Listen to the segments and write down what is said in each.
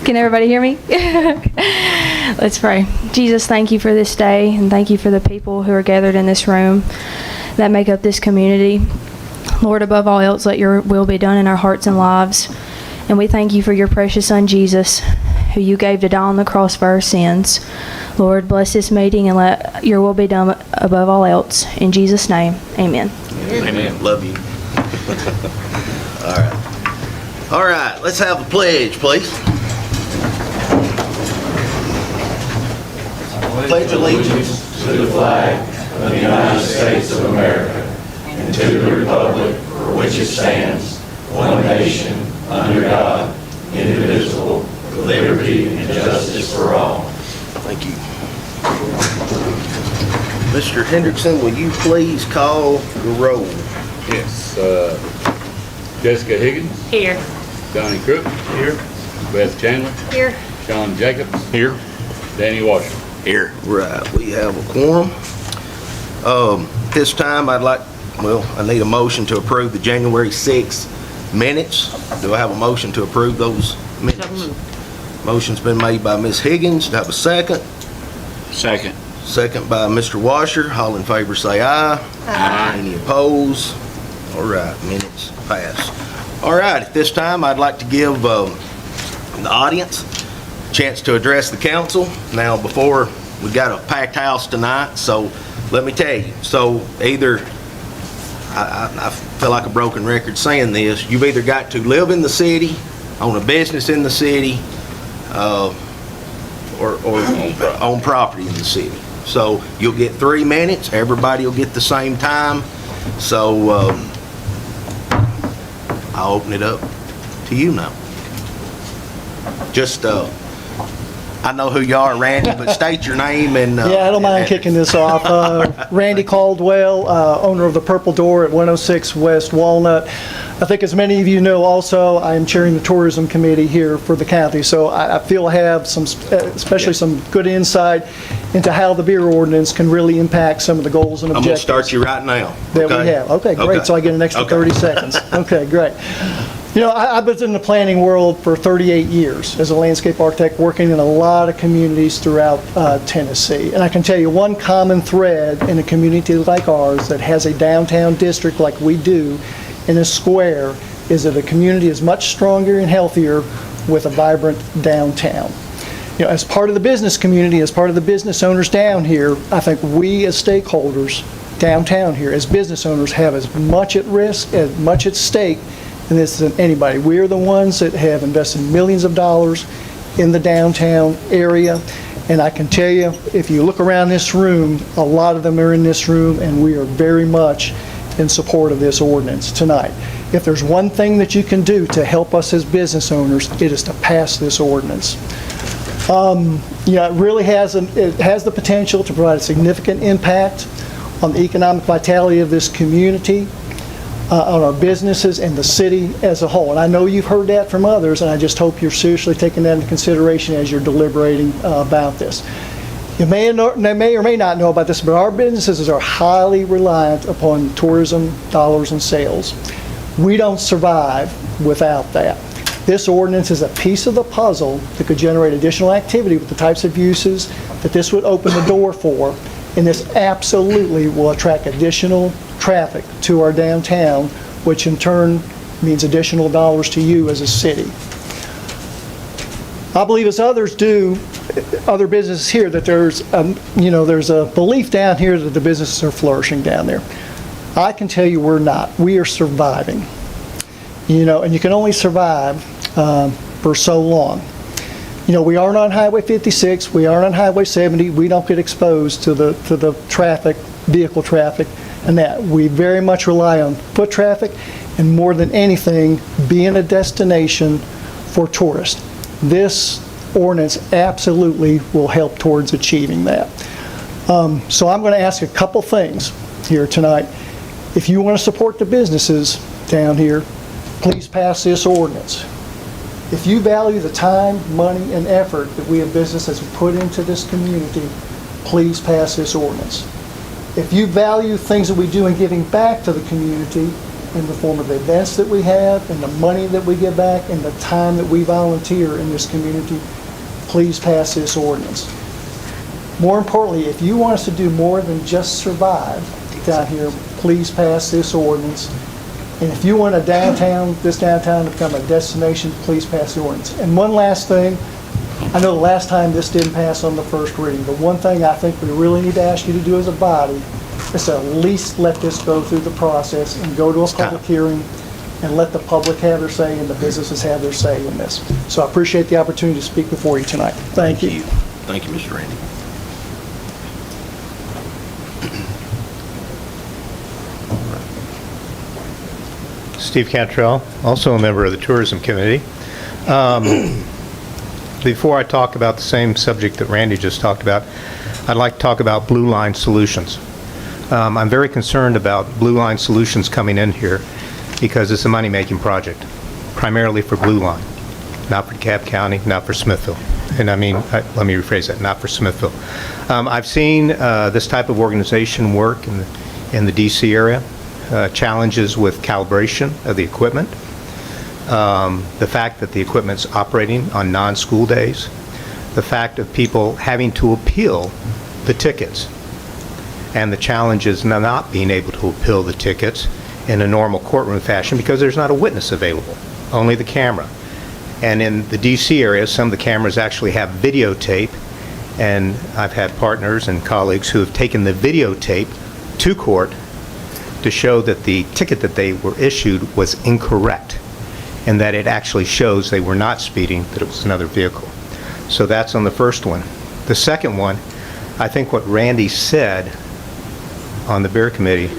Can everybody hear me? Let's pray. Jesus, thank you for this day, and thank you for the people who are gathered in this room that make up this community. Lord, above all else, let your will be done in our hearts and lives. And we thank you for your precious Son, Jesus, who you gave to die on the cross for our sins. Lord, bless this meeting and let your will be done above all else. In Jesus' name, amen. Amen. Love you. All right. All right, let's have a pledge, please. Pledge allegiance to the flag of the United States of America and to the republic for which it stands, one nation, under God, indivisible, with liberty and justice for all. Thank you. Mr. Hendrickson, will you please call the roll? Yes. Jessica Higgins. Here. Donnie Crook. Here. Beth Chandler. Here. Sean Jacobs. Here. Danny Washington. Here. Right, we have a quorum. This time I need a motion to approve the January 6th minutes. Do I have a motion to approve those minutes? Motion's been made by Ms. Higgins. Do I have a second? Second. Second by Mr. Washer. All in favor say aye. Aye. Any opposed? All right, minutes pass. All right, at this time, I'd like to give the audience a chance to address the council. Now, before, we got a packed house tonight, so let me tell you. So either, I feel like a broken record saying this, you've either got to live in the city, own a business in the city, or own property in the city. So you'll get 3 minutes. Everybody will get the same time. So I'll open it up to you now. Just, I know who you are, Randy, but state your name and... Yeah, I don't mind kicking this off. Randy Caldwell, owner of the Purple Door at 106 West Walnut. I think as many of you know also, I am chairing the tourism committee here for the county, so I feel I have some, especially some good insight into how the beer ordinance can really impact some of the goals and I'm going to objectives. start you right now. That we have. Okay, great. Okay. So I get an extra Okay. 30 seconds. Okay, great. You know, I've been in the planning world for 38 years as a landscape architect, working in a lot of communities throughout Tennessee. And I can tell you one common thread in a community like ours that has a downtown district like we do in a square is that a community is much stronger and healthier with a vibrant downtown. You know, as part of the business community, as part of the business owners down here, I think we as stakeholders downtown here, as business owners, have as much at risk, as much at stake in this than anybody. We are the ones that have invested millions of dollars in the downtown area. And I can tell you, if you look around this room, a lot of them are in this room, and we are very much in support of this ordinance tonight. If there's one thing that you can do to help us as business owners, it is to pass this ordinance. You know, it really has the potential to provide a significant impact on the economic vitality of this community, on our businesses and the city as a whole. And I know you've heard that from others, and I just hope you're seriously taking that into consideration as you're deliberating about this. You may or may not know about this, but our businesses are highly reliant upon tourism dollars and sales. We don't survive without that. This ordinance is a piece of the puzzle that could generate additional activity with the types of uses that this would open the door for, and this absolutely will attract additional traffic to our downtown, which in turn means additional dollars to you as a city. I believe, as others do, other businesses here, that there's a belief down here that the businesses are flourishing down there. I can tell you we're not. We are surviving. You know, and you can only survive for so long. You know, we aren't on Highway 56. We aren't on Highway 70. We don't get exposed to the traffic, vehicle traffic, and that. We very much rely on foot traffic, and more than anything, being a destination for tourists. This ordinance absolutely will help towards achieving that. So I'm going to ask a couple things here tonight. If you want to support the businesses down here, please pass this ordinance. If you value the time, money, and effort that we as businesses have put into this community, please pass this ordinance. If you value things that we do in giving back to the community, in the form of the events that we have, and the money that we give back, and the time that we volunteer in this community, please pass this ordinance. More importantly, if you want us to do more than just survive down here, please pass this ordinance. And if you want this downtown to become a destination, please pass the ordinance. And one last thing, I know the last time this didn't pass on the first reading, but one thing I think we really need to ask you to do as a body is to at least let this go through the process and go to a public hearing and let the public have their say and the businesses have their say in this. So I appreciate the opportunity to speak before you tonight. Thank you. Thank you, Mr. Randy. Steve Cantrell, also a member of the Tourism Committee. Before I talk about the same subject that Randy just talked about, I'd like to talk about Blue Line Solutions. I'm very concerned about Blue Line Solutions coming in here because it's a money-making project, primarily for Blue Line, not for DeKalb County, not for Smithville. And I mean, let me rephrase that, not for Smithville. I've seen this type of organization work in the DC area. Challenges with calibration of the equipment, the fact that the equipment's operating on non-school days, the fact of people having to appeal the tickets, and the challenges not being able to appeal the tickets in a normal courtroom fashion because there's not a witness available, only the camera. And in the DC area, some of the cameras actually have videotape, and I've had partners and colleagues who have taken the videotape to court to show that the ticket that they were issued was incorrect and that it actually shows they were not speeding, that it was another vehicle. So that's on the first one. The second one, I think what Randy said on the beer committee,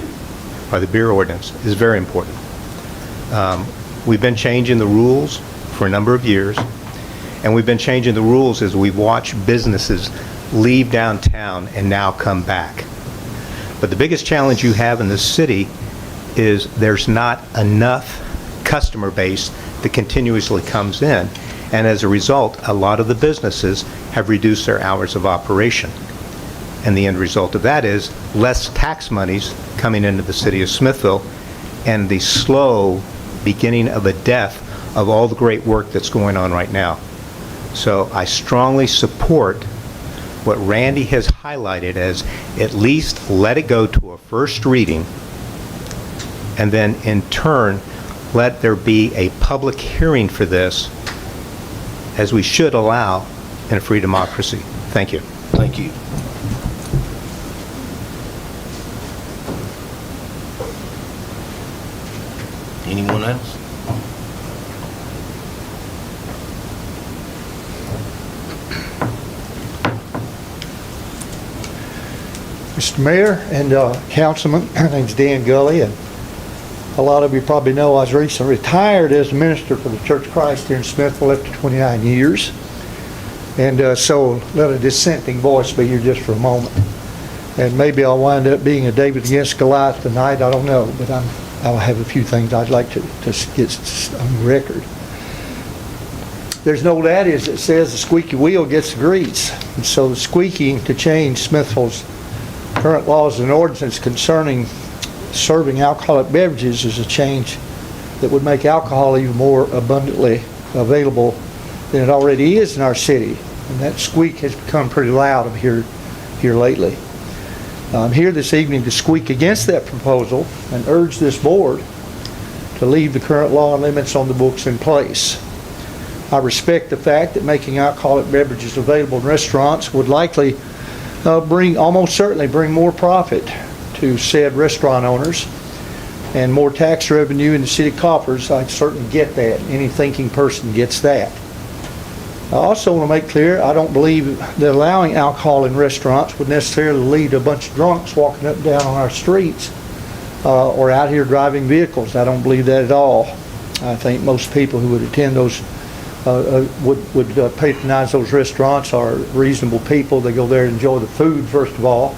or the beer ordinance, is very important. We've been changing the rules for a number of years, and we've been changing the rules as we've watched businesses leave downtown and now come back. But the biggest challenge you have in the city is there's not enough customer base that continuously comes in. And as a result, a lot of the businesses have reduced their hours of operation. And the end result of that is less tax monies coming into the city of Smithville and the slow beginning of a death of all the great work that's going on right now. So I strongly support what Randy has highlighted as at least let it go to a first reading, and then in turn let there be a public hearing for this, as we should allow in a free democracy. Thank you. Thank you. Anyone else? Mr. Mayor and Councilman, my name's Dan Gully, and a lot of you probably know I was recently retired as a minister for the Church of Christ here in Smithville after 29 years. And so let a dissenting voice be here just for a moment. And maybe I'll wind up being a David against Goliath tonight, I don't know, but I'll have a few things I'd like to get on record. There's an old adage that says the squeaky wheel gets the grease. And so the squeaking to change Smithville's current laws and ordinances concerning serving alcoholic beverages is a change that would make alcohol even more abundantly available than it already is in our city. And that squeak has become pretty loud here lately. I'm here this evening to squeak against that proposal and urge this board to leave the current law and limits on the books in place. I respect the fact that making alcoholic beverages available in restaurants would likely almost certainly bring more profit to said restaurant owners and more tax revenue in the city coffers. I certainly get that. Any thinking person gets that. I also want to make clear I don't believe that allowing alcohol in restaurants would necessarily lead to a bunch of drunks walking up and down on our streets or out here driving vehicles. I don't believe that at all. I think most people who would attend those would patronize those restaurants are reasonable people. They go there to enjoy the food, first of all.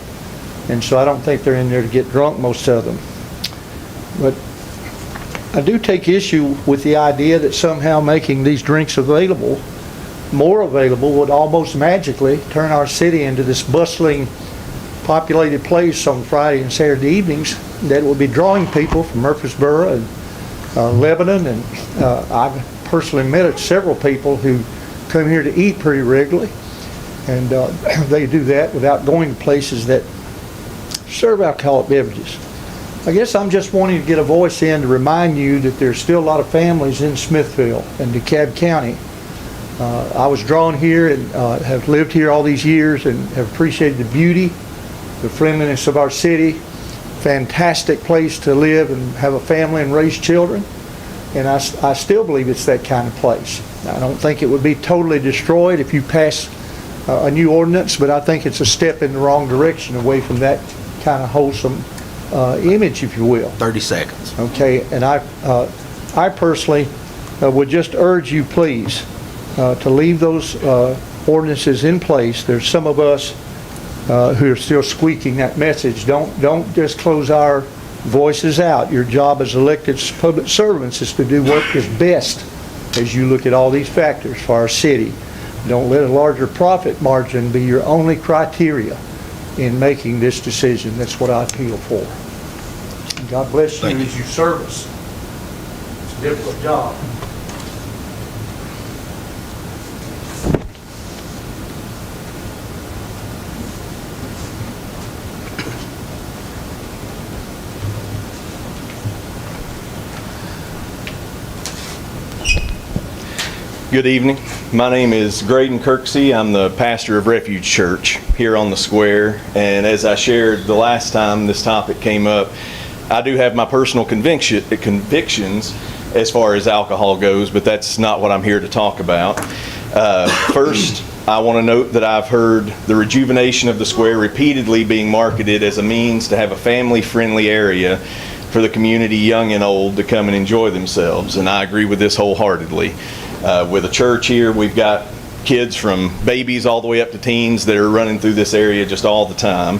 And so I don't think they're in there to get drunk, most of them. But I do take issue with the idea that somehow making these drinks more available would almost magically turn our city into this bustling populated place on Friday and Saturday evenings that will be drawing people from Murfreesboro and Lebanon, and I've personally met several people who come here to eat pretty regularly, and they do that without going to places that serve alcoholic beverages. I guess I'm just wanting to get a voice in to remind you that there's still a lot of families in Smithville and DeKalb County. I was drawn here and have lived here all these years and have appreciated the beauty, the friendliness of our city. Fantastic place to live and have a family and raise children. And I still believe it's that kind of place. I don't think it would be totally destroyed if you pass a new ordinance, but I think it's a step in the wrong direction away from that kind of wholesome image, if you will. 30 seconds. Okay, and I personally would just urge you, please, to leave those ordinances in place. There's some of us who are still squeaking that message. Don't just close our voices out. Your job as elected public servants is to do what is best as you look at all these factors for our city. Don't let a larger profit margin be your only criteria in making this decision. That's what I appeal for. And God bless you Thank you. as you serve us. It's a difficult job. Good evening. My name is Graydon Kirksey. I'm the pastor of Refuge Church here on the square. And as I shared the last time this topic came up, I do have my personal convictions as far as alcohol goes, but that's not what I'm here to talk about. First, I want to note that I've heard the rejuvenation of the square repeatedly being marketed as a means to have a family-friendly area for the community, young and old, to come and enjoy themselves. And I agree with this wholeheartedly. With a church here, we've got kids from babies all the way up to teens that are running through this area just all the time.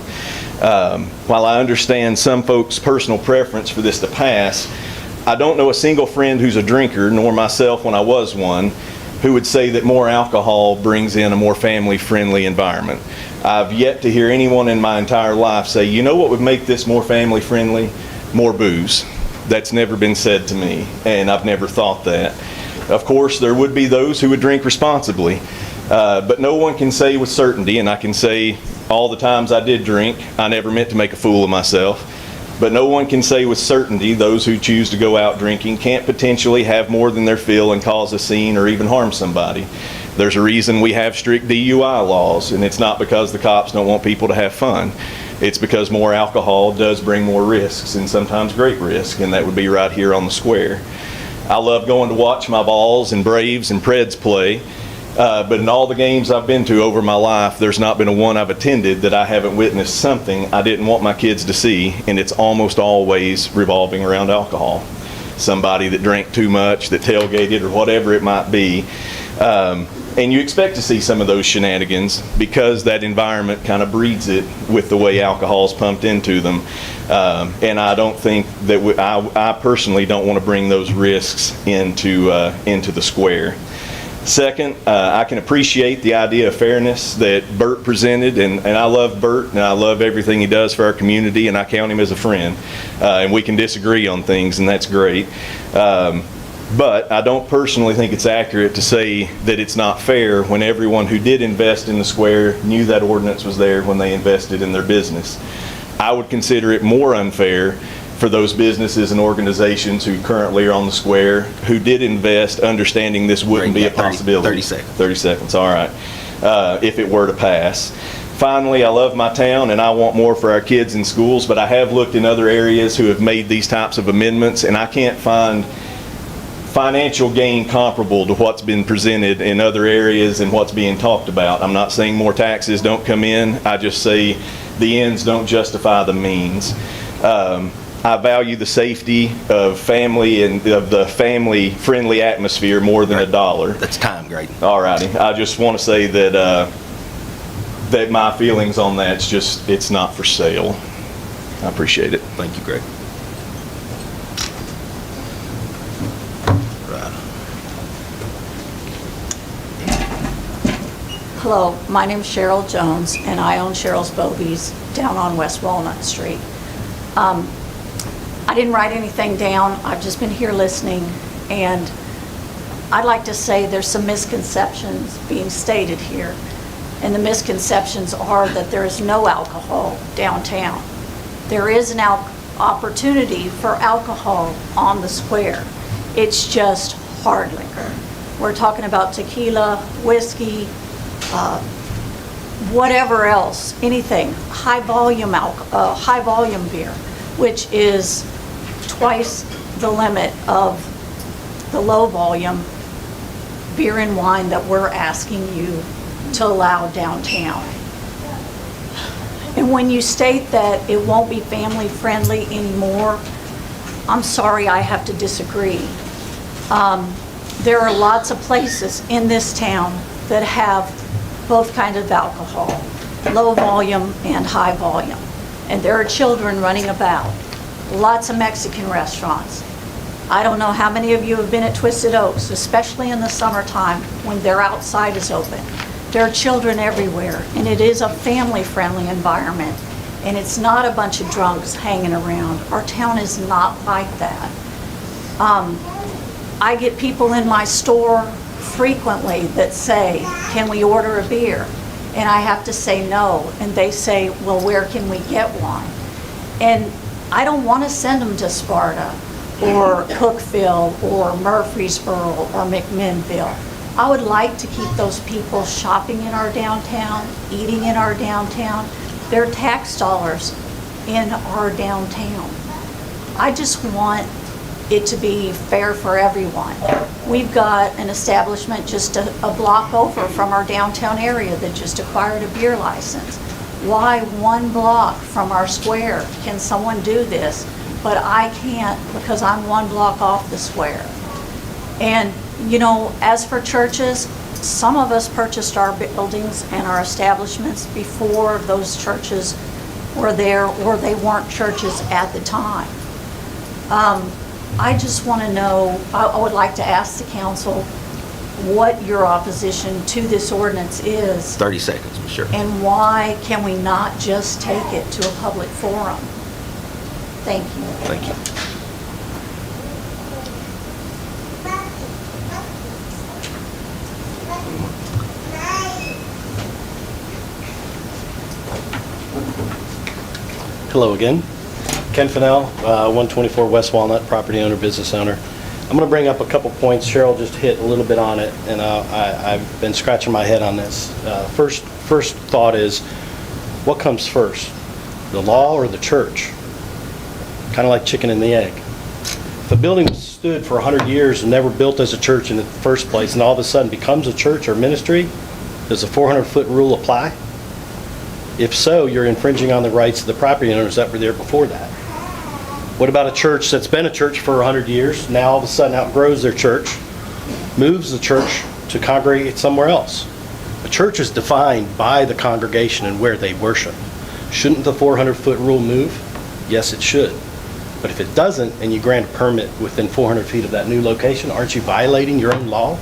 While I understand some folks' personal preference for this to pass, I don't know a single friend who's a drinker, nor myself when I was one, who would say that more alcohol brings in a more family-friendly environment. I've yet to hear anyone in my entire life say, you know what would make this more family-friendly? More booze. That's never been said to me, and I've never thought that. Of course, there would be those who would drink responsibly, but no one can say with certainty, and I can say all the times I did drink, I never meant to make a fool of myself, but no one can say with certainty those who choose to go out drinking can't potentially have more than their fill and cause a scene or even harm somebody. There's a reason we have strict DUI laws, and it's not because the cops don't want people to have fun. It's because more alcohol does bring more risks, and sometimes great risk, and that would be right here on the square. I love going to watch my Vols and Braves and Preds play, but in all the games I've been to over my life, there's not been a one I've attended that I haven't witnessed something I didn't want my kids to see, and it's almost always revolving around alcohol. Somebody that drank too much, that tailgated, or whatever it might be. And you expect to see some of those shenanigans because that environment kind of breeds it with the way alcohol's pumped into them. And I don't think that I personally don't want to bring those risks into the square. Second, I can appreciate the idea of fairness that Bert presented, and I love Bert, and I love everything he does for our community, and I count him as a friend. And we can disagree on things, and that's great. But I don't personally think it's accurate to say that it's not fair when everyone who did invest in the square knew that ordinance was there when they invested in their business. I would consider it more unfair for those businesses and organizations who currently are on the square who did invest understanding this wouldn't be a possibility. 30 seconds. 30 seconds, all right. If it were to pass. Finally, I love my town and I want more for our kids in schools, but I have looked in other areas who have made these types of amendments, and I can't find financial gain comparable to what's been presented in other areas and what's being talked about. I'm not saying more taxes don't come in. I just say the ends don't justify the means. I value the safety of family and of the family-friendly atmosphere more than a dollar. That's time, Graydon. All righty. I just want to say that that my feelings on that's just, it's not for sale. I appreciate it. Thank you, Greg. Right. Hello, my name's Cheryl Jones, and I own Cheryl's Bogies down on West Walnut Street. I didn't write anything down. I've just been here listening, and I'd like to say there's some misconceptions being stated here. And the misconceptions are that there is no alcohol downtown. There is an opportunity for alcohol on the square. It's just hard liquor. We're talking about tequila, whiskey, whatever else, anything, high volume beer, which is twice the limit of the low volume beer and wine that we're asking you to allow downtown. And when you state that it won't be family friendly anymore, I'm sorry, I have to disagree. There are lots of places in this town that have both kinds of alcohol, low volume and high volume. And there are children running about. Lots of Mexican restaurants. I don't know how many of you have been at Twisted Oaks, especially in the summertime when their outside is open. There are children everywhere, and it is a family-friendly environment, and it's not a bunch of drunks hanging around. Our town is not like that. I get people in my store frequently that say, can we order a beer? And I have to say no, and they say, well, where can we get one? And I don't want to send them to Sparta or Cookville or Murfreesboro or McMinnville. I would like to keep those people shopping in our downtown, eating in our downtown. Their tax dollars in our downtown. I just want it to be fair for everyone. We've got an establishment just a block over from our downtown area that just acquired a beer license. Why one block from our square can someone do this, but I can't because I'm one block off the square? And, you know, as for churches, some of us purchased our buildings and our establishments before those churches were there, or they weren't churches at the time. I just want to know, I would like to ask the council what your opposition to this ordinance is. 30 seconds, sure. And why can we not just take it to a public forum? Thank you. Thank you. Hello again. Ken Fennell, 124 West Walnut, property owner, business owner. I'm going to bring up a couple points. Cheryl just hit a little bit on it, and I've been scratching my head on this. First thought is, what comes first, the law or the church? Kind of like chicken and the egg. If a building stood for 100 years and never built as a church in the first place, and all of a sudden becomes a church or ministry, does the 400-foot rule apply? If so, you're infringing on the rights of the property owners that were there before that. What about a church that's been a church for 100 years, now all of a sudden outgrows their church, moves the church to congregate somewhere else? A church is defined by the congregation and where they worship. Shouldn't the 400-foot rule move? Yes, it should. But if it doesn't, and you grant a permit within 400 feet of that new location, aren't you violating your own law?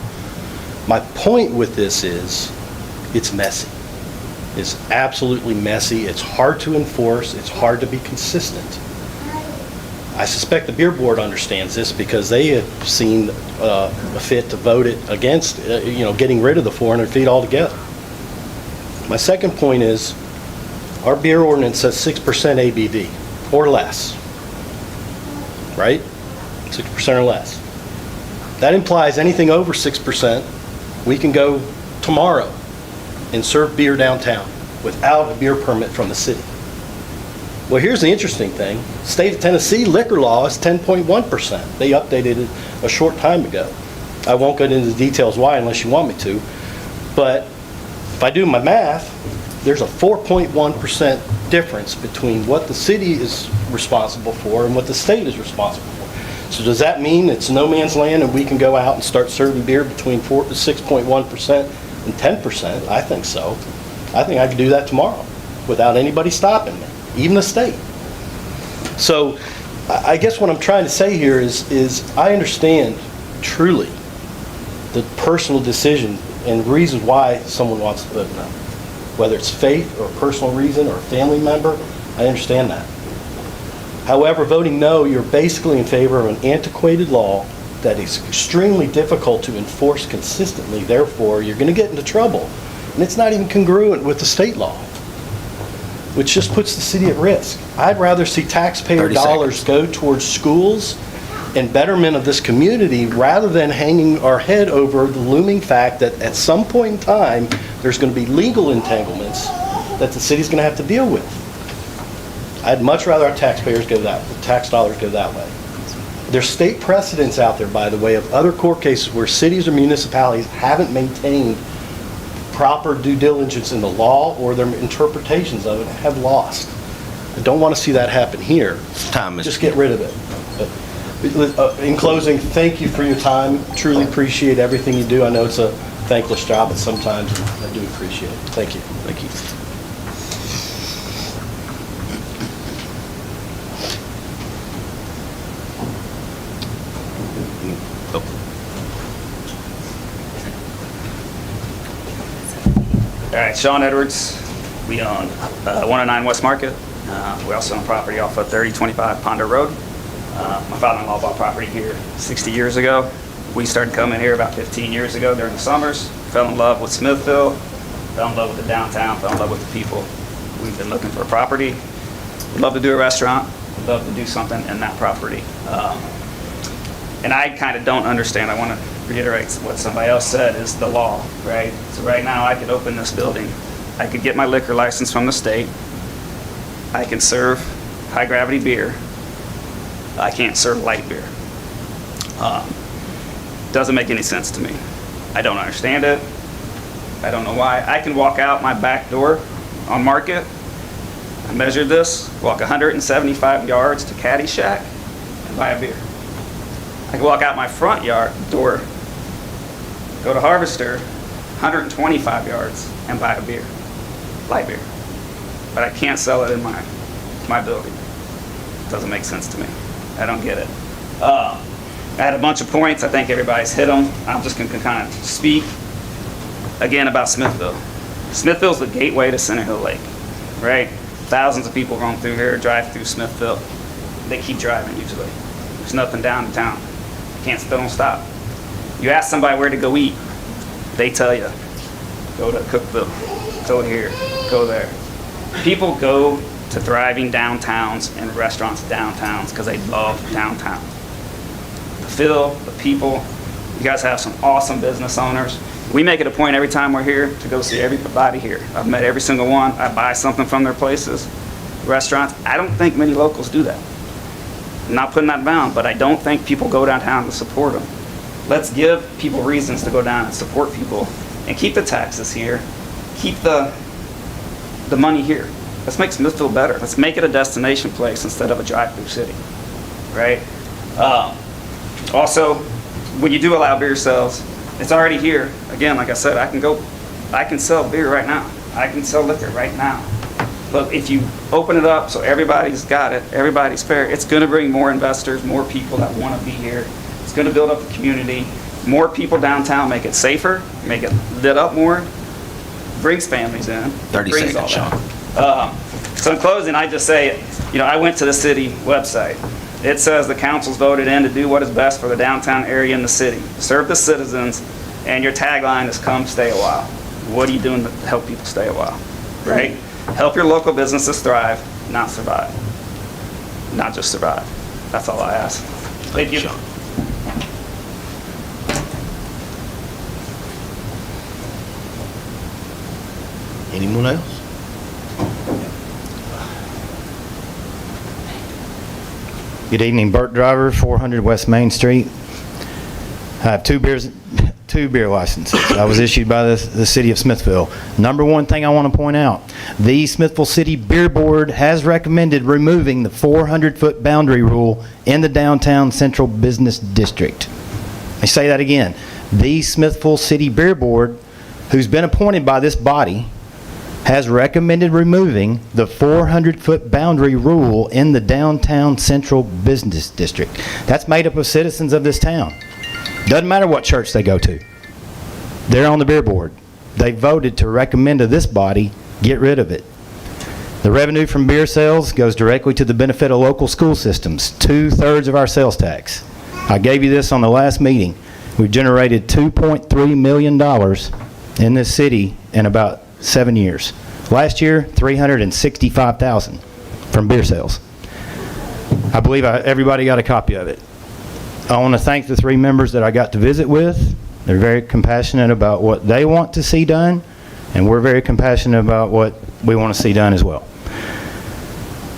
My point with this is, it's messy. It's absolutely messy. It's hard to enforce. It's hard to be consistent. I suspect the beer board understands this because they have seen a fit to vote it against, getting rid of the 400 feet altogether. My second point is, our beer ordinance says 6% ABV or less, right? 6% or less. That implies anything over 6%, we can go tomorrow and serve beer downtown without a beer permit from the city. Well, here's the interesting thing. State of Tennessee liquor law is 10.1%. They updated it a short time ago. I won't get into the details why unless you want me to. But if I do my math, there's a 4.1% difference between what the city is responsible for and what the state is responsible for. So does that mean it's no man's land and we can go out and start serving beer between 6.1% and 10%? I think so. I think I could do that tomorrow without anybody stopping me, even the state. So I guess what I'm trying to say here is I understand truly the personal decision and reasons why someone wants to vote no. Whether it's faith or personal reason or a family member, I understand that. However, voting no, you're basically in favor of an antiquated law that is extremely difficult to enforce consistently. Therefore, you're going to get into trouble. And it's not even congruent with the state law, which just puts the city at risk. I'd rather see taxpayer 30 dollars go towards schools and betterment of this community rather than hanging our head over the looming fact that at some point in time, there's going to be legal entanglements that the city's going to have to deal with. I'd much rather our taxpayers go that, tax dollars go that way. There's state precedents out there, by the way, of other court cases where cities or municipalities haven't maintained proper due diligence in the law or their interpretations of it and have lost. I don't want to see that happen here. Time is- Just get rid of it. But, in closing, thank you for your time. Truly appreciate everything you do. I know it's a thankless job at sometimes, and I do appreciate it. Thank you. Thank you. All right, Sean Edwards. We own 109 West Market. We also own property off of 3025 Ponder Road. My father-in-law bought property here 60 years ago. We started coming here about 15 years ago during the summers. Fell in love with Smithville, fell in love with the downtown, fell in love with the people. We've been looking for a property. We'd love to do a restaurant. We'd love to do something in that property. And I kind of don't understand. I want to reiterate what somebody else said is the law, right? So right now I could open this building. I could get my liquor license from the state. I can serve high gravity beer. I can't serve light beer. Doesn't make any sense to me. I don't understand it. I don't know why. I can walk out my back door on Market. I measured this, walk 175 yards to Caddy Shack and buy a beer. I can walk out my front yard door, go to Harvester, 125 yards and buy a beer, light beer. But I can't sell it in my building. Doesn't make sense to me. I don't get it. I had a bunch of points. I think everybody's hit them. I'm just going to kind of speak again about Smithville. Smithville's the gateway to Center Hill Lake, right? Thousands of people roam through here, drive through Smithville. They keep driving usually. There's nothing downtown. Don't stop. You ask somebody where to go eat, they tell you, go to Cookville, go here, go there. People go to thriving downtowns and restaurants downtowns because they love downtown. The feel, the people, you guys have some awesome business owners. We make it a point every time we're here to go see everybody here. I've met every single one. I buy something from their places, restaurants. I don't think many locals do that. I'm not putting that down, but I don't think people go downtown to support them. Let's give people reasons to go down and support people and keep the taxes here, keep the money here. Let's make Smithville better. Let's make it a destination place instead of a drive-through city, right? Also, when you do allow beer sales, it's already here. Again, like I said, I can sell beer right now. I can sell liquor right now. But if you open it up so everybody's got it, everybody's fair, it's going to bring more investors, more people that want to be here. It's going to build up the community. More people downtown, make it safer, make it lit up more, brings families in. 30 brings seconds, all that. So in closing, I just say, I went to the city website. It says the council's voted in to do what is best for the downtown area and the city, serve the citizens, and your tagline is come stay a while. What are you doing to help people stay a while, right? Help your local businesses thrive, not survive. Not just survive. That's all I ask. Thank you. Sean. Anyone else? Good evening, Bert Driver, 400 West Main Street. I have two beer licenses. I was issued by the city of Smithville. Number one thing I want to point out, the Smithville City Beer Board has recommended removing the 400-foot boundary rule in the downtown central business district. I say that again. The Smithville City Beer Board, who's been appointed by this body, has recommended removing the 400-foot boundary rule in the downtown central business district. That's made up of citizens of this town. Doesn't matter what church they go to. They're on the beer board. They voted to recommend to this body, get rid of it. The revenue from beer sales goes directly to the benefit of local school systems, 2/3 of our sales tax. I gave you this on the last meeting. We've generated $2.3 million in this city in about 7 years. Last year, $365,000 from beer sales. I believe everybody got a copy of it. I want to thank the 3 members that I got to visit with. They're very compassionate about what they want to see done, and we're very compassionate about what we want to see done as well.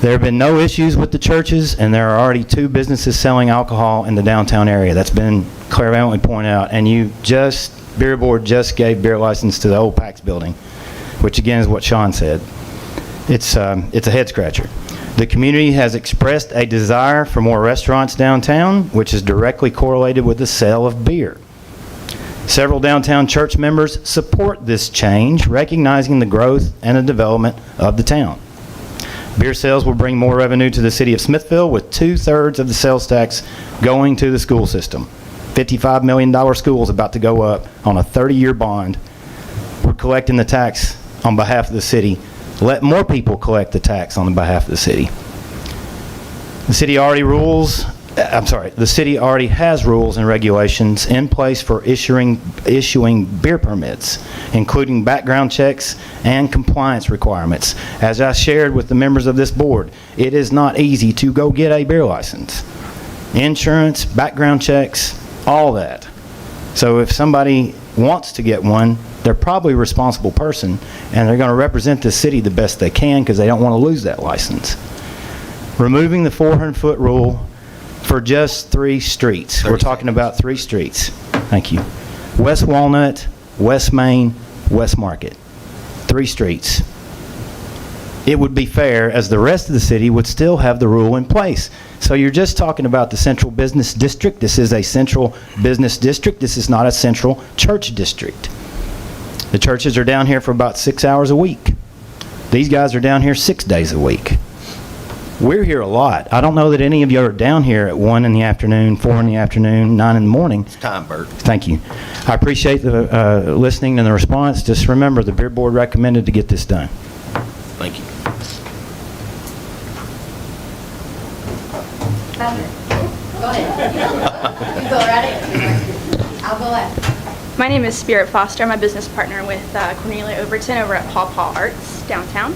There have been no issues with the churches, and there are already 2 businesses selling alcohol in the downtown area. That's been clairvoyantly pointed out, and Beer Board just gave beer license to the old PAX building, which again is what Sean said. It's a head scratcher. The community has expressed a desire for more restaurants downtown, which is directly correlated with the sale of beer. Several downtown church members support this change, recognizing the growth and the development of the town. Beer sales will bring more revenue to the city of Smithville, with 2/3 of the sales tax going to the school system. $55 million school is about to go up on a 30-year bond. We're collecting the tax on behalf of the city. Let more people collect the tax on behalf of the city. The city already has rules and regulations in place for issuing beer permits, including background checks and compliance requirements. As I shared with the members of this board, it is not easy to go get a beer license. Insurance, background checks, all that. So if somebody wants to get one, they're probably a responsible person, and they're going to represent the city the best they can because they don't want to lose that license. Removing the 400-foot rule for just 3 streets. We're talking about 3 streets. Thank you. West Walnut, West Main, West Market. 3 streets. It would be fair as the rest of the city would still have the rule in place. So you're just talking about the central business district. This is a central business district. This is not a central church district. The churches are down here for about 6 hours a week. These guys are down here 6 days a week. We're here a lot. I don't know that any of you are down here at 1 in the afternoon, 4 in the afternoon, 9 in the morning. It's time, Bert. Thank you. I appreciate the listening and the response. Just remember, the Beer Board recommended to get this done. Thank you. Go ahead. You go right ahead. I'll go after. My name is Spirit Foster. I'm a business partner with Cornelia Overton over at Paw Paw Arts downtown,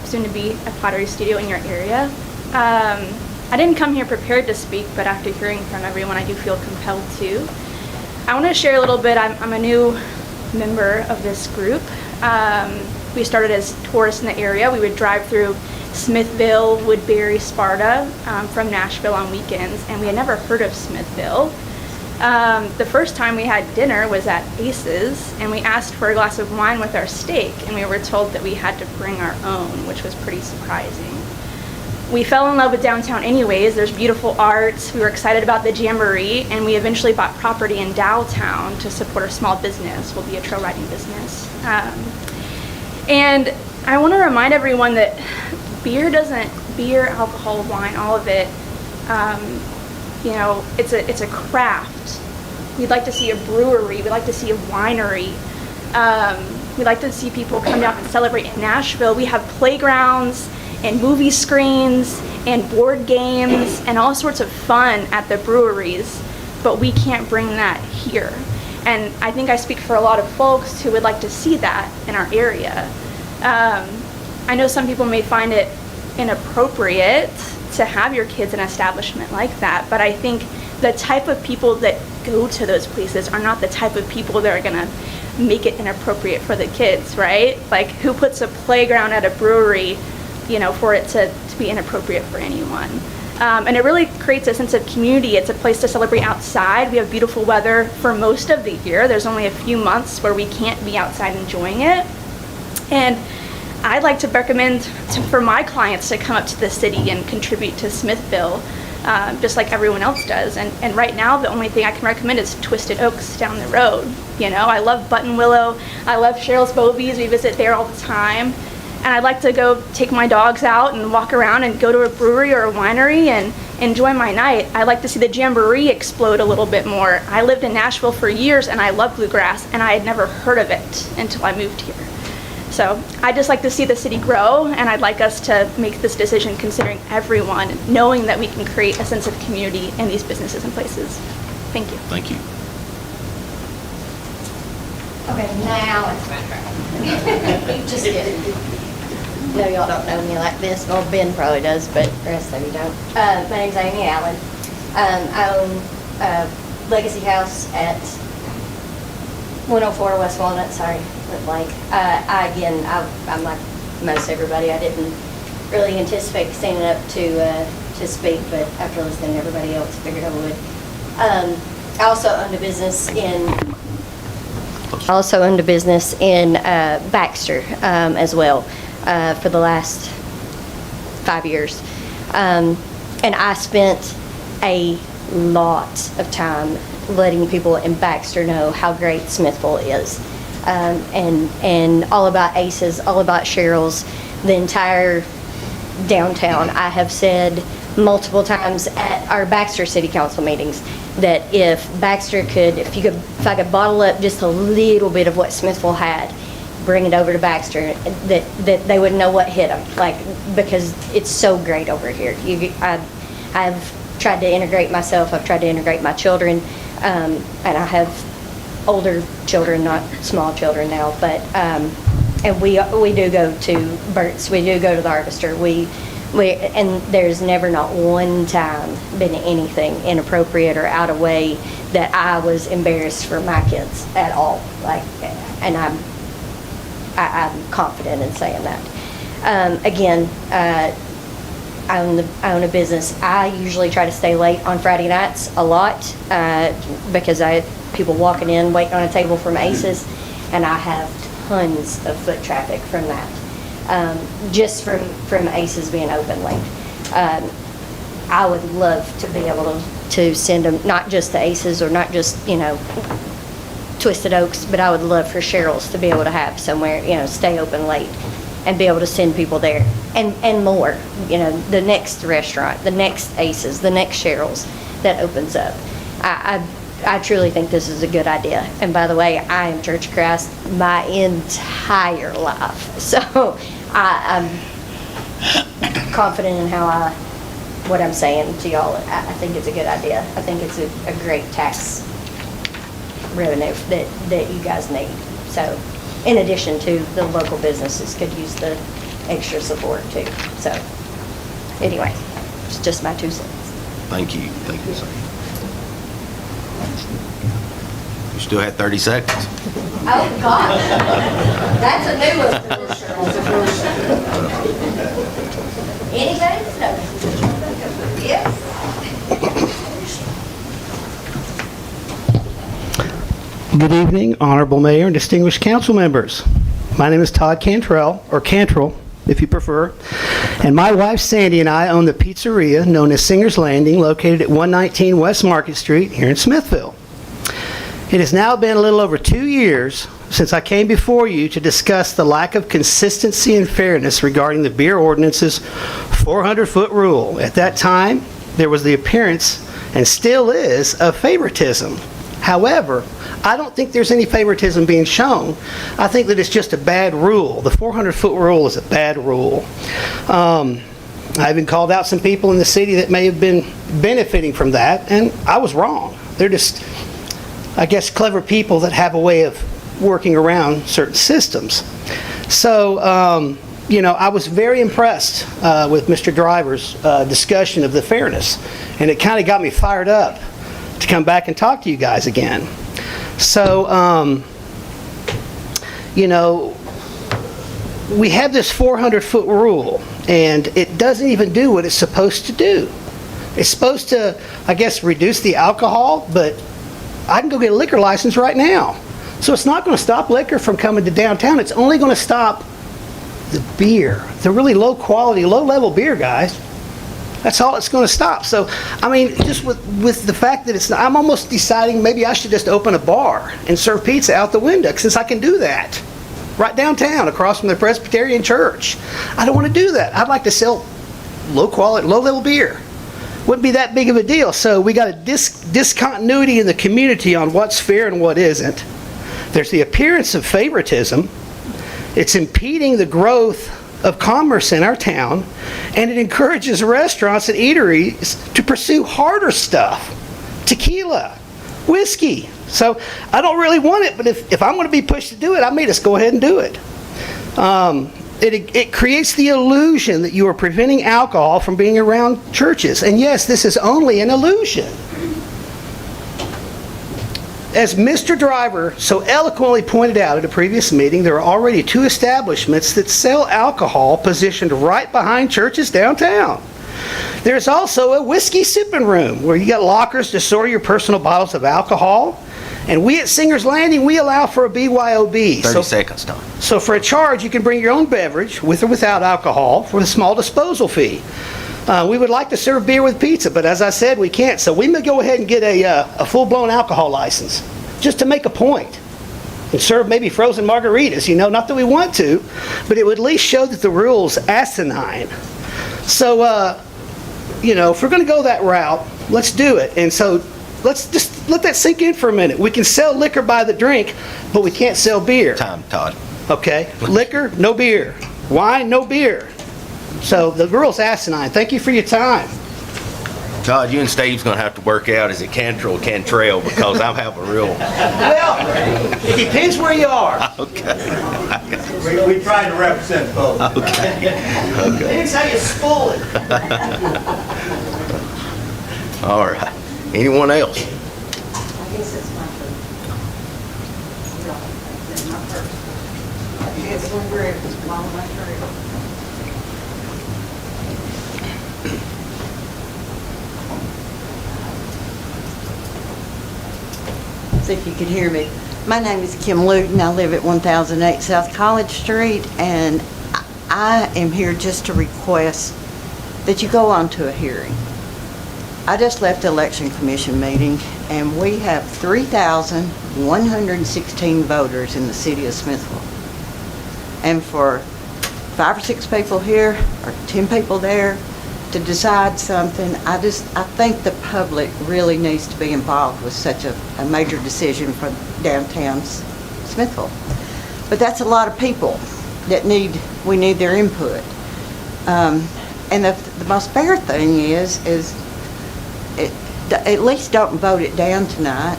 soon to be a pottery studio in your area. I didn't come here prepared to speak, but after hearing from everyone, I do feel compelled to. I want to share a little bit. I'm a new member of this group. We started as tourists in the area. We would drive through Smithville, Woodbury, Sparta from Nashville on weekends, and we had never heard of Smithville. The first time we had dinner was at Ace's, and we asked for a glass of wine with our steak, and we were told that we had to bring our own, which was pretty surprising. We fell in love with downtown anyways. There's beautiful art. We were excited about the Jamboree, and we eventually bought property in Downtown to support a small business. We'll be a trail riding business. And I want to remind everyone that beer, alcohol, wine, all of it, it's a craft. We'd like to see a brewery. We'd like to see a winery. We'd like to see people come down and celebrate in Nashville. We have playgrounds and movie screens and board games and all sorts of fun at the breweries, but we can't bring that here. And I think I speak for a lot of folks who would like to see that in our area. I know some people may find it inappropriate to have your kids in an establishment like that, but I think the type of people that go to those places are not the type of people that are gonna make it inappropriate for the kids, right? Like, who puts a playground at a brewery, for it to be inappropriate for anyone? And it really creates a sense of community. It's a place to celebrate outside. We have beautiful weather for most of the year. There's only a few months where we can't be outside enjoying it. And I'd like to recommend for my clients to come up to the city and contribute to Smithville, just like everyone else does. And right now, the only thing I can recommend is Twisted Oaks down the road. I love Button Willow. I love Cheryl's Bobies. We visit there all the time. And I'd like to go take my dogs out and walk around and go to a brewery or a winery and enjoy my night, I like to see the Jamboree explode a little bit more. I lived in Nashville for years and I love bluegrass, and I had never heard of it until I moved here. So I just like to see the city grow, and I'd like us to make this decision considering everyone, knowing that we can create a sense of community in these businesses and places. Thank you. Thank you. Okay, now it's my turn. Just kidding. No, y'all don't know me like this. Well, Ben probably does, but the rest of you don't. My name's Amy Allen. I own a Legacy House at 104 West Walnut. Sorry, went blank. I'm like most everybody. I didn't really anticipate standing up to speak, but after listening to everybody else, figured I would. I also owned a business in Baxter as well for the last 5 years. And I spent a lot of time letting people in Baxter know how great Smithville is. And all about Aces, all about Cheryl's, the entire downtown. I have said multiple times at our Baxter City Council meetings that if I could bottle up just a little bit of what Smithville had, bring it over to Baxter, that they would know what hit them, because it's so great over here. I've tried to integrate myself, I've tried to integrate my children, and I have older children, not small children now, but, and we do go to Burt's, we do go to the Harvester, and there's never not one time been anything inappropriate or out of way that I was embarrassed for my kids at all. And I'm confident in saying that. Again, I own a business. I usually try to stay late on Friday nights a lot because I have people walking in waiting on a table from Aces, and I have tons of foot traffic from that. Just from Aces being open late. I would love to be able to send them not just to Aces or not just, Twisted Oaks, but I would love for Cheryl's to be able to have somewhere, stay open late and be able to send people there and more, the next restaurant, the next Aces, the next Cheryl's that opens up. I truly think this is a good idea. And by the way, I am Church of Christ my entire life. So I'm confident in what I'm saying to y'all. I think it's a good idea. I think it's a great tax revenue that you guys need. So in addition to the local businesses could use the extra support too. So anyway, it's just my 2 cents. Thank you. Thank you, sir. You still had 30 seconds. Oh, God. That's a new one. Anybody? No. Yes. Good evening, Honorable Mayor and distinguished council members. My name is Todd Cantrell, or Cantrell, if you prefer, and my wife Sandy and I own the pizzeria known as Singer's Landing, located at 119 West Market Street here in Smithville. It has now been a little over 2 years since I came before you to discuss the lack of consistency and fairness regarding the beer ordinance's 400-foot rule. At that time, there was the appearance, and still is, of favoritism. However, I don't think there's any favoritism being shown. I think that it's just a bad rule. The 400-foot rule is a bad rule. I even called out some people in the city that may have been benefiting from that, and I was wrong. They're just, I guess, clever people that have a way of working around certain systems. So, I was very impressed with Mr. Driver's discussion of the fairness, and it kind of got me fired up to come back and talk to you guys again. So, we have this 400-foot rule, and it doesn't even do what it's supposed to do. It's supposed to, I guess, reduce the alcohol, but I can go get a liquor license right now. So it's not going to stop liquor from coming to downtown. It's only going to stop the beer, the really low quality, low level beer, guys. That's all it's going to stop. So, just with the fact that I'm almost deciding maybe I should just open a bar and serve pizza out the window, since I can do that right downtown across from the Presbyterian Church. I don't want to do that. I'd like to sell low quality, low level beer wouldn't be that big of a deal. So we got a discontinuity in the community on what's fair and what isn't. There's the appearance of favoritism. It's impeding the growth of commerce in our town, and it encourages restaurants and eateries to pursue harder stuff, tequila, whiskey. So I don't really want it, but if I'm going to be pushed to do it, I may just go ahead and do it. It creates the illusion that you are preventing alcohol from being around churches. And yes, this is only an illusion. As Mr. Driver so eloquently pointed out at a previous meeting, there are already 2 establishments that sell alcohol positioned right behind churches downtown. There's also a whiskey sipping room where you got lockers to store your personal bottles of alcohol. And we at Singer's Landing, we allow for a BYOB. 30 seconds, Tom. So for a charge, you can bring your own beverage, with or without alcohol, for a small disposal fee. We would like to serve beer with pizza, but as I said, we can't. So we may go ahead and get a full-blown alcohol license, just to make a point. And serve maybe frozen margaritas, not that we want to, but it would at least show that the rule's asinine. So, if we're going to go that route, let's do it. And so let's just let that sink in for a minute. We can sell liquor by the drink, but we can't sell beer. Time, Todd. Okay? Liquor, no beer. Wine, no beer. So the rule's asinine. Thank you for your time. Todd, you and Steve's going to have to work out, is it Cantrell or Cantrell, because I'm having a real... Well, it depends where you are. Okay. We try to represent both. Okay. Depends how you spool it. All right. Anyone else? I guess it's my turn. It's one group, it's one of my turn. See if you can hear me. My name is Kim Luton. I live at 1008 South College Street, and I am here just to request that you go on to a hearing. I just left the Election Commission meeting, and we have 3,116 voters in the city of Smithville. And for 5 or 6 people here, or 10 people there, to decide something, I think the public really needs to be involved with such a major decision for downtown Smithville. But that's a lot of people that we need their input. And the most fair thing is at least don't vote it down tonight,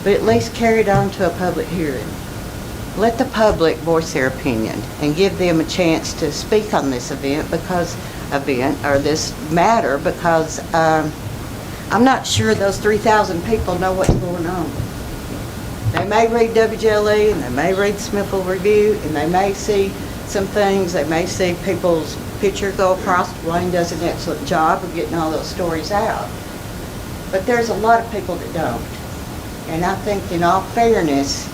but at least carry it on to a public hearing. Let the public voice their opinion and give them a chance to speak on this this matter, because I'm not sure those 3,000 people know what's going on. They may read WJLE, and they may read Smithville Review, and they may see some things. They may see people's picture go across. Wayne does an excellent job of getting all those stories out. But there's a lot of people that don't. And I think in all fairness,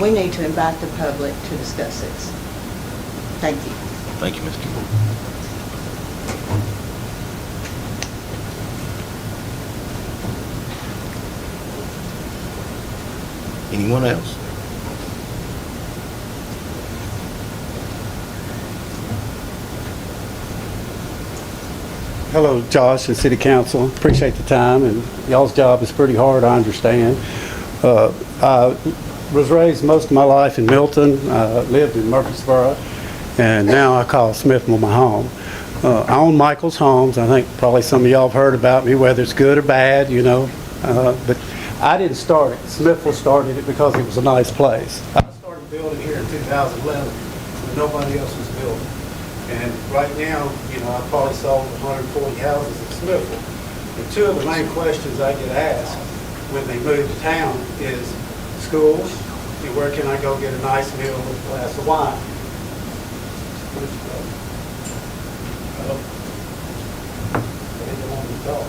we need to invite the public to discuss this. Thank you. Thank you, Mr. Moore. Anyone else? Hello, Josh and City Council. Appreciate the time, and y'all's job is pretty hard, I understand. I was raised most of my life in Milton, lived in Murfreesboro, and now I call Smithville my home. I own Michael's Homes. I think probably some of y'all have heard about me, whether it's good or bad, but I didn't start it. Smithville started it because it was a nice place. I started building here in 2011 when nobody else was building. And right now, I've probably sold 140 houses in Smithville. And 2 of the main questions I get asked when they move to town is schools, and where can I go get a nice meal with a glass of wine? They don't want to talk.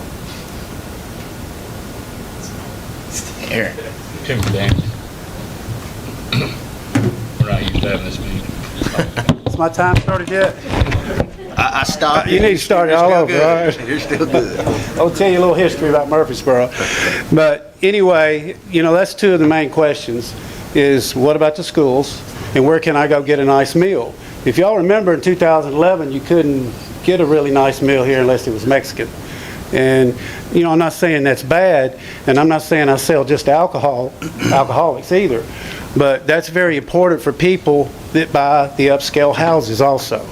Aaron. Tim Daniels. We're not used to having this meeting. Has my time started yet? I stopped. You need to start it all over, all right? You're still good. I'll tell you a little history about Murfreesboro. But anyway, that's 2 of the main questions, is what about the schools, and where can I go get a nice meal? If y'all remember in 2011, you couldn't get a really nice meal here unless it was Mexican. And, you know, I'm not saying that's bad, and I'm not saying I sell just alcoholics either, but that's very important for people that buy the upscale houses also.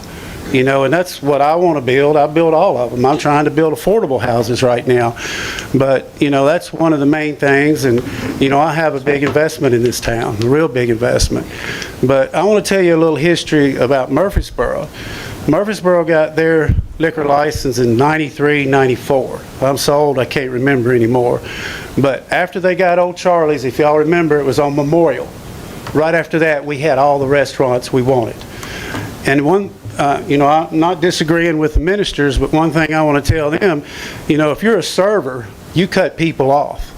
You know, and that's what I want to build. I build all of them. I'm trying to build affordable houses right now. But, you know, that's one of the main things. And, you know, I have a big investment in this town, a real big investment. But I want to tell you a little history about Murfreesboro. Murfreesboro got their liquor license in 93, 94. I'm so old I can't remember anymore. But after they got Old Charlie's, if y'all remember, it was on Memorial. Right after that, we had all the restaurants we wanted. And you know, I'm not disagreeing with the ministers, but one thing I want to tell them, you know, if you're a server, you cut people off.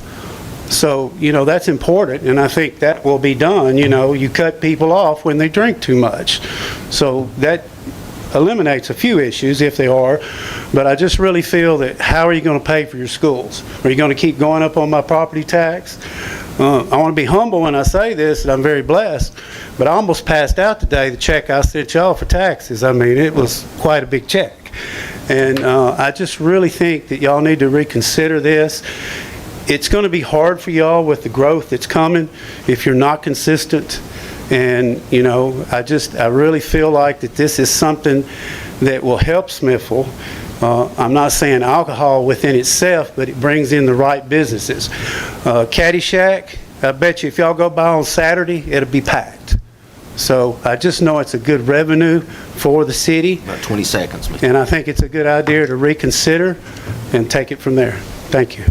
So, you know, that's important, and I think that will be done. You know, you cut people off when they drink too much. So that eliminates a few issues if they are, but I just really feel that how are you going to pay for your schools? Are you going to keep going up on my property tax? I want to be humble when I say this, and I'm very blessed, but I almost passed out today the check I sent y'all for taxes. I mean, it was quite a big check. And I just really think that y'all need to reconsider this. It's going to be hard for y'all with the growth that's coming if you're not consistent. And, you know, I really feel like that this is something that will help Smithville. I'm not saying alcohol within itself, but it brings in the right businesses. Caddyshack, I bet you if y'all go by on Saturday, it'll be packed. So I just know it's a good revenue for the city. About 20 seconds. And I think it's a good idea to reconsider and take it from there. Thank you.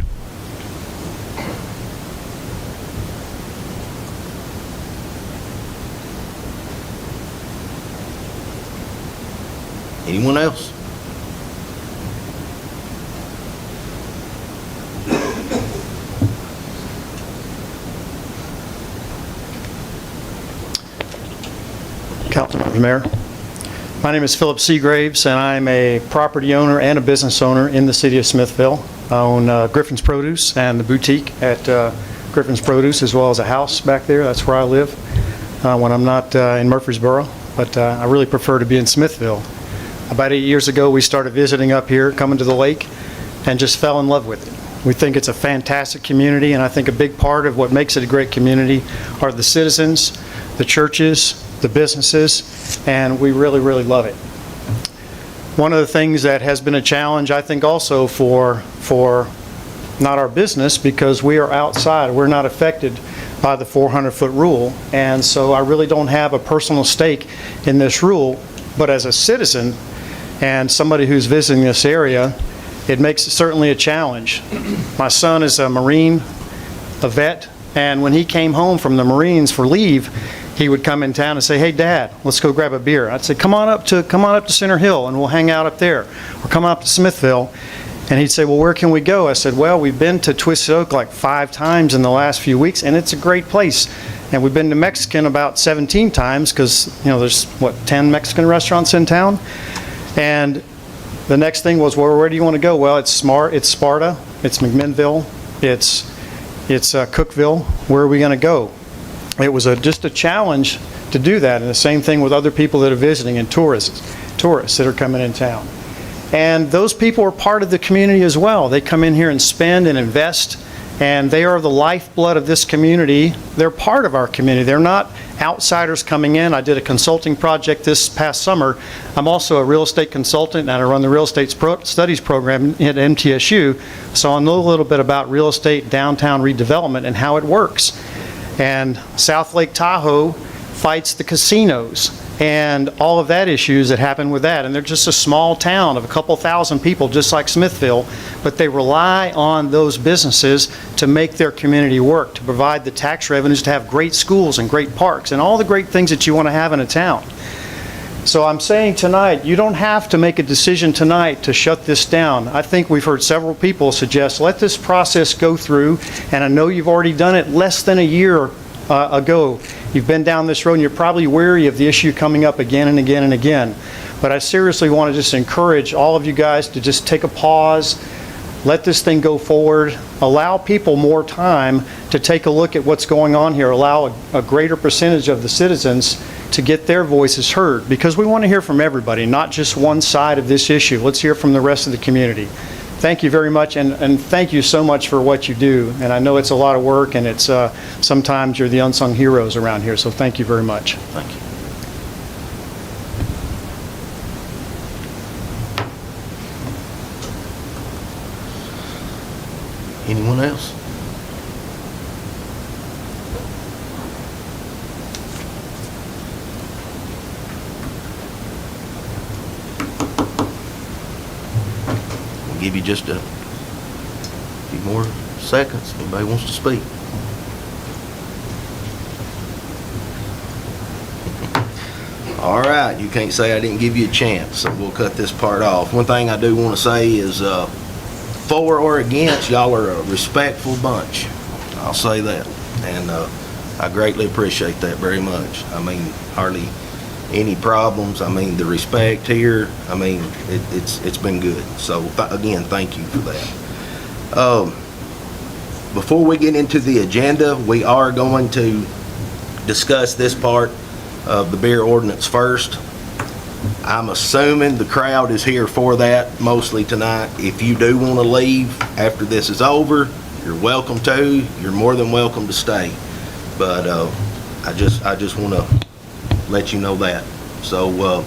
Anyone else? Councilmember, Mayor. My name is Philip Seagraves, and I'm a property owner and a business owner in the city of Smithville. I own Griffin's Produce and the boutique at Griffin's Produce, as well as a house back there. That's where I live when I'm not in Murfreesboro, but I really prefer to be in Smithville. About 8 years ago, we started visiting up here, coming to the lake, and just fell in love with it. We think it's a fantastic community, and I think a big part of what makes it a great community are the citizens, the churches, the businesses, and we really, really love it. One of the things that has been a challenge, I think, also for not our business, because we are outside, we're not affected by the 400-foot rule, and so I really don't have a personal stake in this rule, but as a citizen and somebody who's visiting this area, it makes it certainly a challenge. My son is a Marine, a vet, and when he came home from the Marines for leave, he would come in town and say, "Hey, Dad, let's go grab a beer." I'd say, come on up to Center Hill and we'll hang out up there, or come up to Smithville. And he'd say, "Well, where can we go?" I said, "Well, we've been to Twisted Oak like 5 times in the last few weeks, and it's a great place. And we've been to Mexican about 17 times because, you know, there's, 10 Mexican restaurants in town?" And the next thing was, "Well, where do you want to go?" "Well, it's Sparta, it's McMinnville, it's Cookville. Where are we going to go?" It was just a challenge to do that, and the same thing with other people that are visiting and tourists that are coming in town. And those people are part of the community as well. They come in here and spend and invest, and they are the lifeblood of this community. They're part of our community. They're not outsiders coming in. I did a consulting project this past summer. I'm also a real estate consultant, and I run the real estate studies program at MTSU, so I know a little bit about real estate downtown redevelopment and how it works. And South Lake Tahoe fights the casinos and all of that issues that happen with that. And they're just a small town of a couple thousand people, just like Smithville, but they rely on those businesses to make their community work, to provide the tax revenues, to have great schools and great parks and all the great things that you want to have in a town. So I'm saying tonight, you don't have to make a decision tonight to shut this down. I think we've heard several people suggest, let this process go through, and I know you've already done it less than a year ago. You've been down this road and you're probably weary of the issue coming up again and again and again. But I seriously want to just encourage all of you guys to just take a pause, let this thing go forward, allow people more time to take a look at what's going on here, allow a greater percentage of the citizens to get their voices heard, because we want to hear from everybody, not just one side of this issue. Let's hear from the rest of the community. thank you very much, and thank you so much for what you do. And I know it's a lot of work, and it's sometimes you're the unsung heroes around here, so thank you very much. Thank you. Anyone else? We'll give you just a few more seconds. Anybody wants to speak? All right, you can't say I didn't give you a chance, so we'll cut this part off. One thing I do want to say is for or against, y'all are a respectful bunch. I'll say that. And I greatly appreciate that very much. I mean, hardly any problems. I mean, the respect here, I mean, it's been good. So again, thank you for that. Before we get into the agenda, we are going to discuss this part of the beer ordinance first. I'm assuming the crowd is here for that mostly tonight. If you do want to leave after this is over, you're welcome to. You're more than welcome to stay. But I just want to let you know that. So,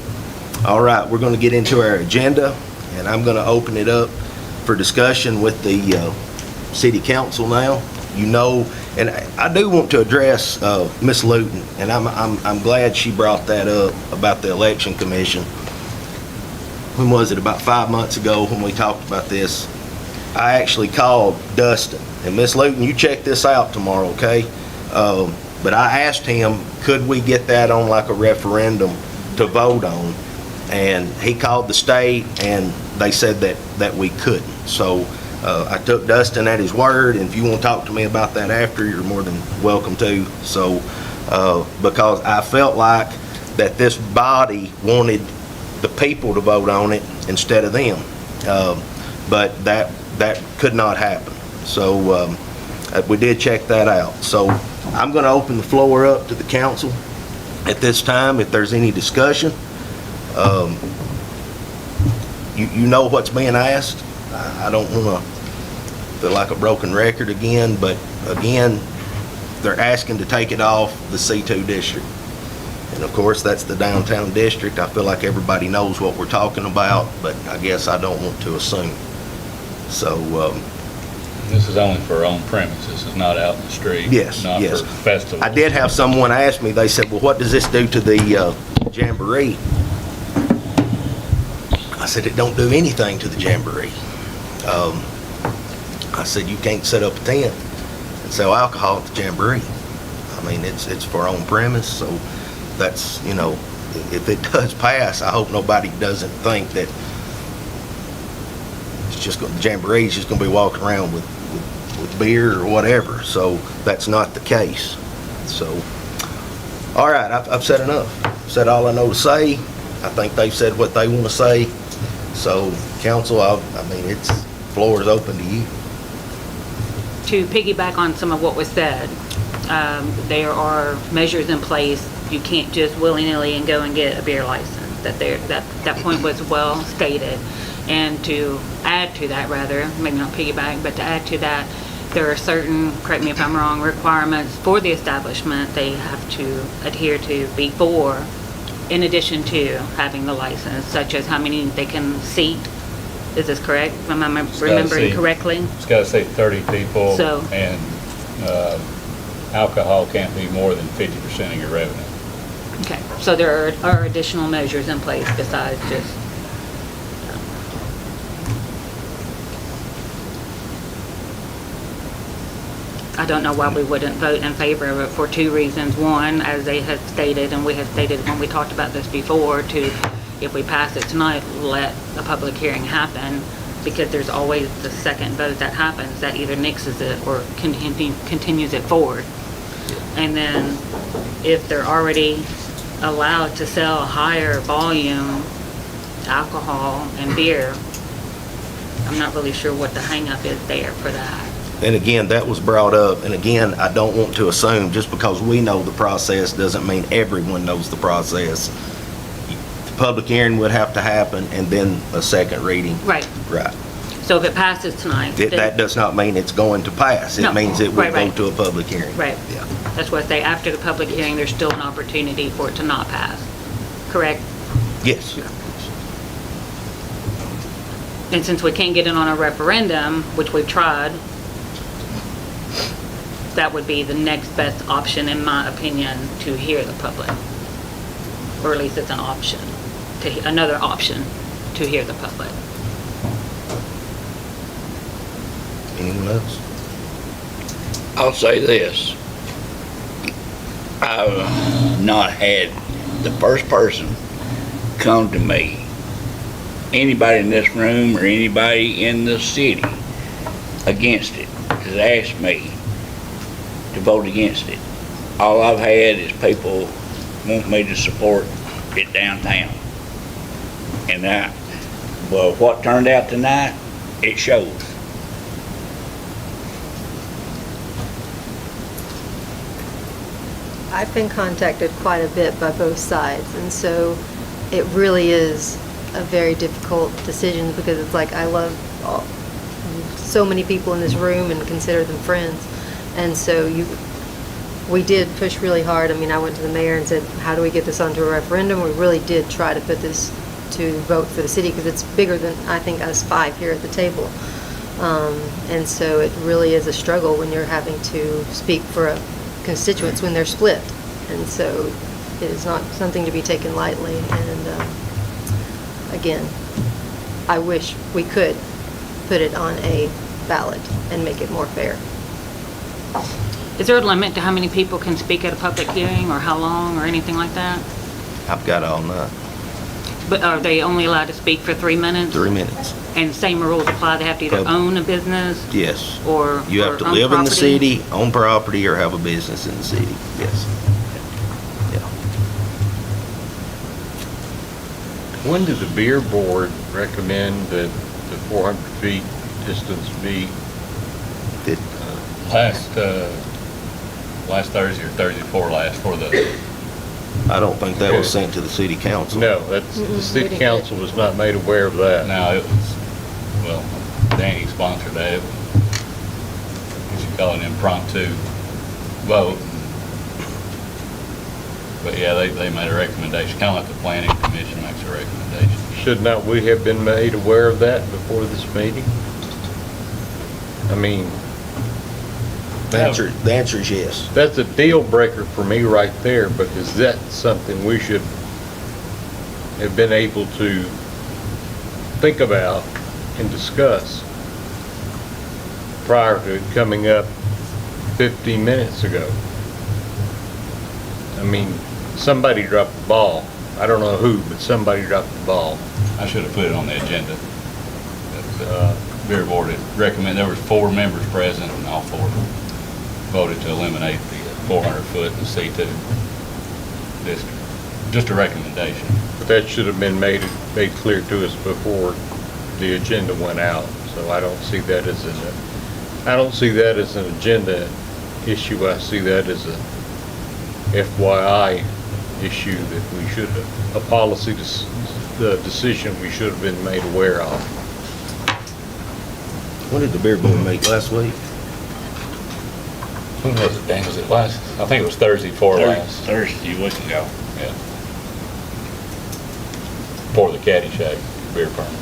all right, we're going to get into our agenda, and I'm going to open it up for discussion with the city council now. You know, and I do want to address Ms. Luton, and I'm glad she brought that up about the election commission. When was it? About 5 months ago when we talked about this. I actually called Dustin, and Ms. Luton, you check this out tomorrow, okay? But I asked him, could we get that on like a referendum to vote on? And he called the state, and they said that we couldn't. So I took Dustin at his word, and if you want to talk to me about that after, you're more than welcome to. So, because I felt like that this body wanted the people to vote on it instead of them. But that could not happen. So we did check that out. So I'm going to open the floor up to the council at this time if there's any discussion. You know what's being asked. I don't want to feel like a broken record again, but again, they're asking to take it off the C2 district. And of course, that's the downtown district. I feel like everybody knows what we're talking about, but I guess I don't want to assume. So, this is only for on premise. This is not out in the street. Yes, not yes. for festivals. I did have someone ask me, they said, well, what does this do to the Jamboree? I said, it don't do anything to the Jamboree. I said, you can't set up a tent and sell alcohol at the Jamboree. I mean, it's for on premise, so that's, you know, if it does pass, I hope nobody doesn't think that it's just the Jamboree is just going to be walking around with beer or whatever. So that's not the case. So, all right, I've said enough. I've said all I know to say. I think they've said what they want to say. So, council, I mean, it's floor is open to you. To piggyback on some of what was said, there are measures in place. You can't just willy-nilly and go and get a beer license. That point was well stated. And to add to that, rather, maybe not piggyback, but to add to that, there are certain, correct me if I'm wrong, requirements for the establishment they have to adhere to before, in addition to having the license, such as how many they can seat. Is this correct? Am I remembering correctly? It's got to say 30 people, So- and alcohol can't be more than 50% of your revenue. Okay, so there are additional measures in place besides just, I don't know why we wouldn't vote in favor of it for two reasons. One, as they had stated, and we had stated when we talked about this before, to, if we pass it tonight, let a public hearing happen, because there's always the second vote that happens that either nixes it or continues it forward. And then if they're already allowed to sell higher volume alcohol and beer, I'm not really sure what the hang-up is there for that. And again, that was brought up, and again, I don't want to assume just because we know the process doesn't mean everyone knows the process. The public hearing would have to happen and then a second reading. Right. Right. So if it passes tonight. then- That does not mean it's going to pass. No. It means it will Right, go right. to a public hearing. Right. Yeah. That's what I say, after the public hearing, there's still an opportunity for it to not pass, correct? Yes. And since we can't get it on a referendum, which we've tried, that would be the next best option, in my opinion, to hear the public. Or at least it's an option, another option to hear the public. Anyone else? I'll say this. I've not had the first person come to me, anybody in this room or anybody in the city, against it, has asked me to vote against it. All I've had is people want me to support it downtown. And well, what turned out tonight, it shows. I've been contacted quite a bit by both sides, and so it really is a very difficult decision because it's like I love so many people in this room and consider them friends, and so we did push really hard. I mean, I went to the mayor and said, how do we get this onto a referendum? We really did try to put this to vote for the city because it's bigger than, I think, us 5 here at the table. And so it really is a struggle when you're having to speak for a constituents when they're split. And so it is not something to be taken lightly. And again, I wish we could put it on a ballot and make it more fair. Is there a limit to how many people can speak at a public hearing, or how long, or anything like that? I've got all night. But are they only allowed to speak for 3 minutes? 3 minutes. And same rules apply, they have to either own a business? Yes. Or You have to own live in the property? city, own property, or have a business in the city. Yes. When did the beer board recommend that the 400 feet distance be? Last Thursday or Thursday before last for the. I don't think that was sent to the city council. No, that's, the city council was not made aware of that. No, it was, well, Danny sponsored that. It was, what you call an impromptu vote. But yeah, they made a recommendation, kind of like the planning commission makes a recommendation. Should not we have been made aware of that before this meeting? I mean, The answer is yes. that's a deal breaker for me right there, because that's something we should have been able to think about and discuss prior to it coming up 15 minutes ago. I mean, somebody dropped the ball. I don't know who, but somebody dropped the ball. I should have put it on the agenda. The beer board had recommended, there was 4 members present, and all 4 voted to eliminate the 400 foot in the C2 district. Just a recommendation. But that should have been made clear to us before the agenda went out. So I don't see that as an agenda issue. I see that as a FYI issue that we should have, a policy, the decision we should have been made aware of. When did the beer board meet? Last week? When was it, Dan? Was it last? I think it was Thursday before last. Thursday, a week ago. Yeah. For the Caddyshack beer permit.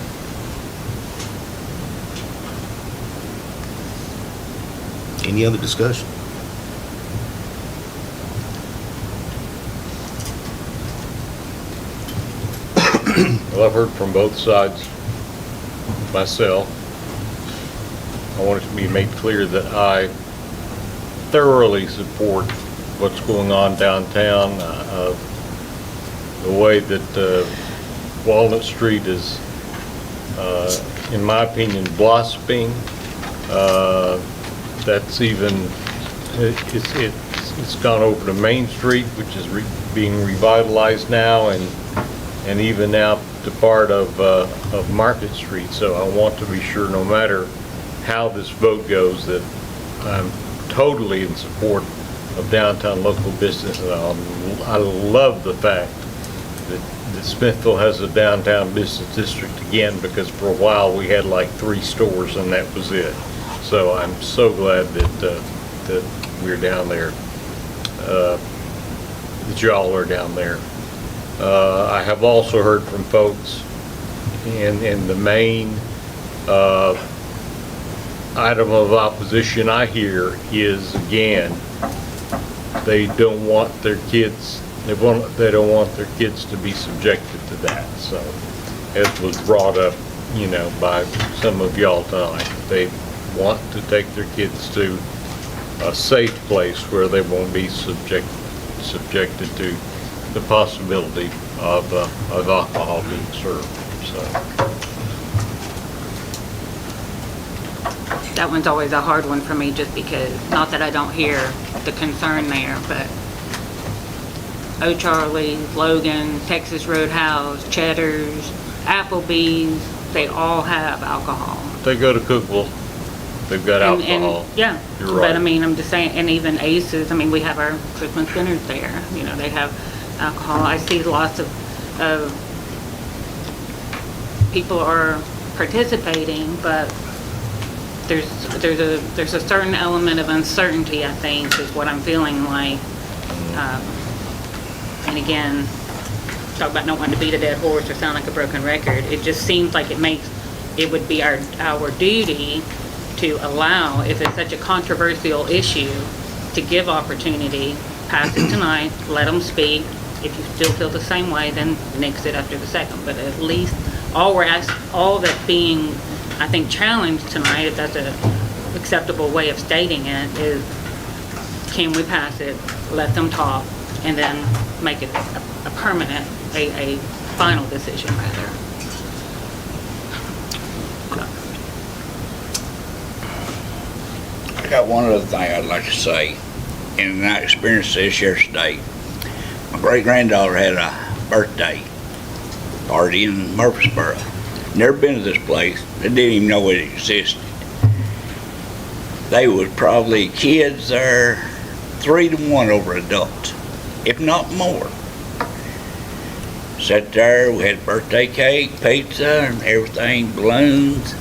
Any other discussion? Well, I've heard from both sides myself. I want it to be made clear that I thoroughly support what's going on downtown. The way that Walnut Street is, in my opinion, blossoming. That's even, it's gone over to Main Street, which is being revitalized now, and even now to part of Market Street. So I want to be sure, no matter how this vote goes, that I'm totally in support of downtown local business. And I love the fact that that Smithville has a downtown business district again, because for a while we had like 3 stores and that was it. So I'm so glad that we're down there, that y'all are down there. I have also heard from folks in the main item of opposition I hear is, again, they don't want their kids, they don't want their kids to be subjected to that. So, as was brought up, you know, by some of y'all tonight, they want to take their kids to a safe place where they won't be subjected to the possibility of alcohol being served. So. That one's always a hard one for me, just because, not that I don't hear the concern there, but O'Charlie's, Logan, Texas Roadhouse, Cheddar's, Applebee's, they all have alcohol. They go to Cookville, they've got alcohol. Yeah, You're right. but I mean, I'm just saying, and even Aces, I mean, we have our Christmas dinners there, you know, they have alcohol. I see lots of people are participating, but there's a certain element of uncertainty, I think, is what I'm feeling like. And again, talk about not wanting to beat a dead horse or sound like a broken record. It just seems like it would be our duty to allow, if it's such a controversial issue, to give opportunity, pass it tonight, let them speak. If you still feel the same way, then nix it after the second. But at least all that's being, I think, challenged tonight, if that's an acceptable way of stating it, is can we pass it, let them talk, and then make it a permanent, a final decision rather. I got one other thing I'd like to say, and I experienced this yesterday. My great-granddaughter had a birthday party in Murfreesboro. Never been to this place. They didn't even know it existed. They was probably kids there 3 to 1 over adults, if not more. Sat there, we had birthday cake, pizza, and everything, balloons.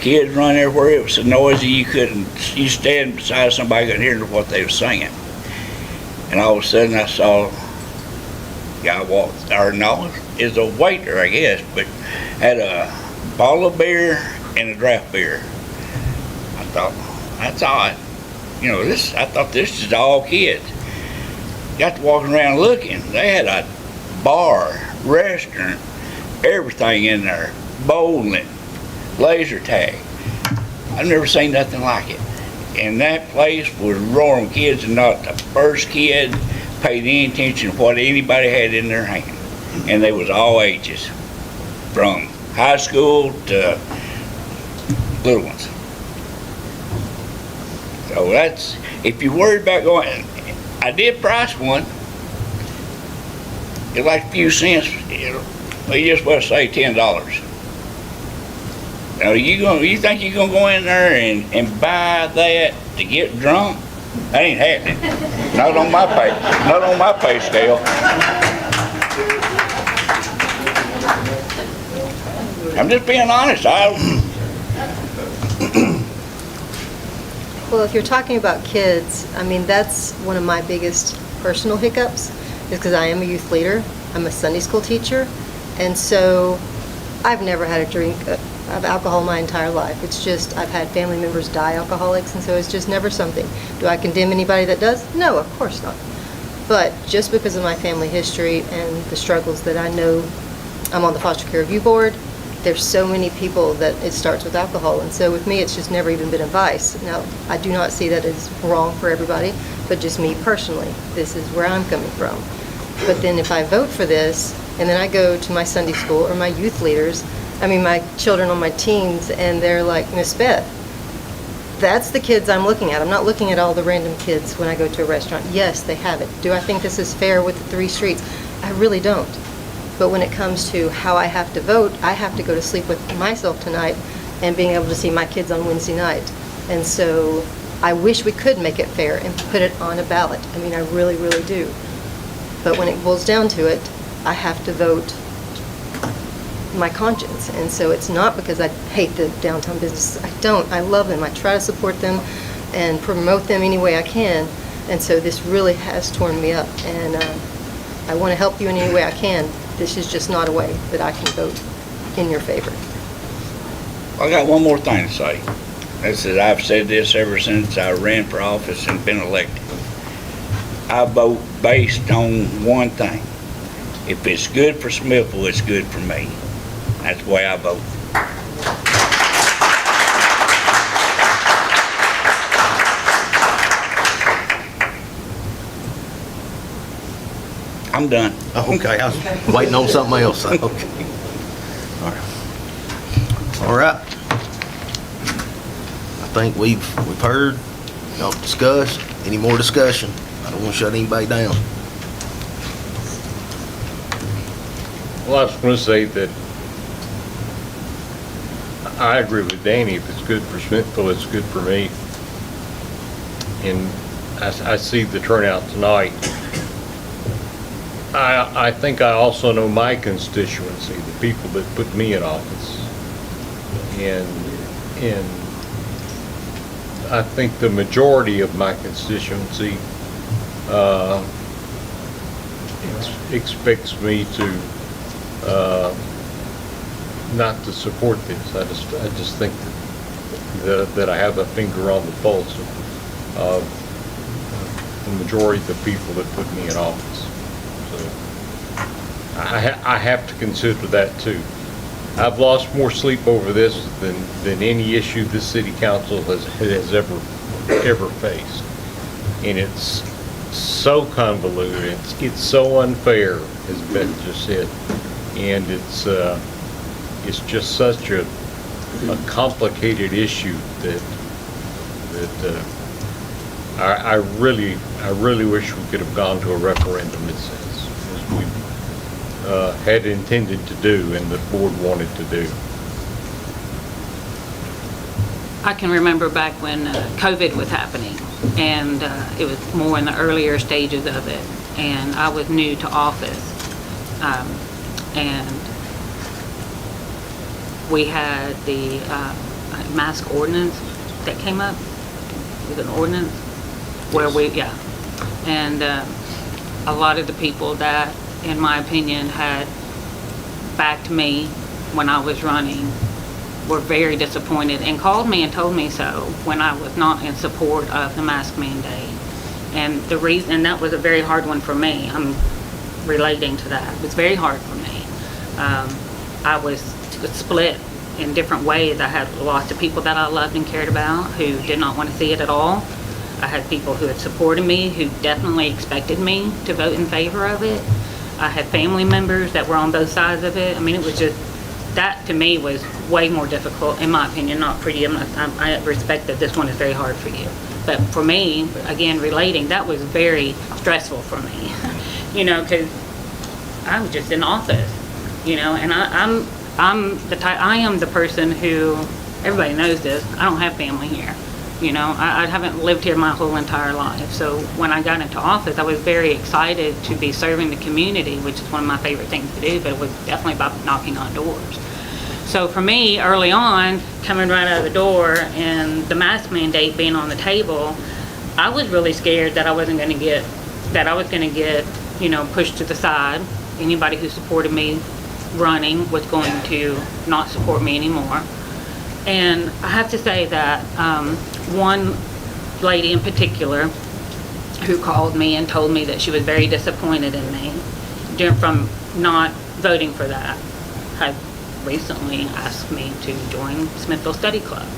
Kids run everywhere. It was so noisy you stand beside somebody, couldn't hear what they were singing. And all of a sudden I saw a guy walk, or no, is a waiter, I guess, but had a bottle of beer and a draft beer. I thought, that's odd. You know, I thought this is all kids. Got to walking around looking. They had a bar, restaurant, everything in there, bowling, laser tag. I've never seen nothing like it. And that place was roaring kids, and not the first kid paid any attention to what anybody had in their hand. And they was all ages, from high school to little ones. So that's, if you're worried about going, I did price one. It's like a few cents. You just want to say $10. Now, you think you're gonna go in there and buy that to get drunk? That ain't happening. Not on my pay. Not on my pay scale. I'm just being honest. Well, if you're talking about kids, I mean, that's one of my biggest personal hiccups, is because I am a youth leader. I'm a Sunday school teacher, and so I've never had a drink of alcohol my entire life. It's just, I've had family members die alcoholics, and so it's just never something. Do I condemn anybody that does? No, of course not. But just because of my family history and the struggles that I know, I'm on the foster care review board, there's so many people that it starts with alcohol, and so with me it's just never even been a vice. Now, I do not see that as wrong for everybody, but just me personally, this is where I'm coming from. But then if I vote for this, and then I go to my Sunday school or my youth leaders, I mean my children on my teens, and they're like, Miss Beth, that's the kids I'm looking at. I'm not looking at all the random kids when I go to a restaurant. Yes, they have it. Do I think this is fair with the 3 streets? I really don't. But when it comes to how I have to vote, I have to go to sleep with myself tonight and being able to see my kids on Wednesday night. And so I wish we could make it fair and put it on a ballot. I mean, I really, really do. But when it boils down to it, I have to vote my conscience. And so it's not because I hate the downtown businesses. I don't. I love them. I try to support them and promote them any way I can. And so this really has torn me up. And I want to help you in any way I can. This is just not a way that I can vote in your favor. I got one more thing to say. This is, I've said this ever since I ran for office and been elected. I vote based on one thing. If it's good for Smithville, it's good for me. That's the way I vote. I'm done. Okay, I was waiting on something else. Okay. All right. I think we've heard, y'all discussed. Any more discussion? I don't want to shut anybody down. Well, I was going to say that I agree with Danny. If it's good for Smithville, it's good for me. And I see the turnout tonight. I think I also know my constituency, the people that put me in office. And I think the majority of my constituency expects me to not to support this. I just think that I have a finger on the pulse of the majority of the people that put me in office. So I have to consider that too. I've lost more sleep over this than any issue this city council has ever faced. And it's so convoluted, it's so unfair, as Beth just said. And it's just such a complicated issue that I really wish we could have gone to a referendum as we had intended to do and the board wanted to do. I can remember back when COVID was happening, and it was more in the earlier stages of it, and I was new to office, and we had the mask ordinance that came up. It was an ordinance where and a lot of the people that, in my opinion, had backed me when I was running were very disappointed and called me and told me so when I was not in support of the mask mandate. And the reason, and that was a very hard one for me. I'm relating to that. It was very hard for me. I was split in different ways. I had lots of people that I loved and cared about who did not want to see it at all. I had people who had supported me, who definitely expected me to vote in favor of it. I had family members that were on both sides of it. I mean, it was just, that to me was way more difficult, in my opinion, not pretty. I respect that this one is very hard for you. But for me, again, relating, that was very stressful for me, you know, because I was just in office, you know, and I am the person who, everybody knows this, I don't have family here. You know, I haven't lived here my whole entire life. So when I got into office, I was very excited to be serving the community, which is one of my favorite things to do, but it was definitely about knocking on doors. So for me, early on, coming right out of the door and the mask mandate being on the table, I was really scared that I wasn't going to get, you know, pushed to the side. Anybody who supported me running was going to not support me anymore. And I have to say that one lady in particular who called me and told me that she was very disappointed in me from not voting for that had recently asked me to join Smithville Study Club.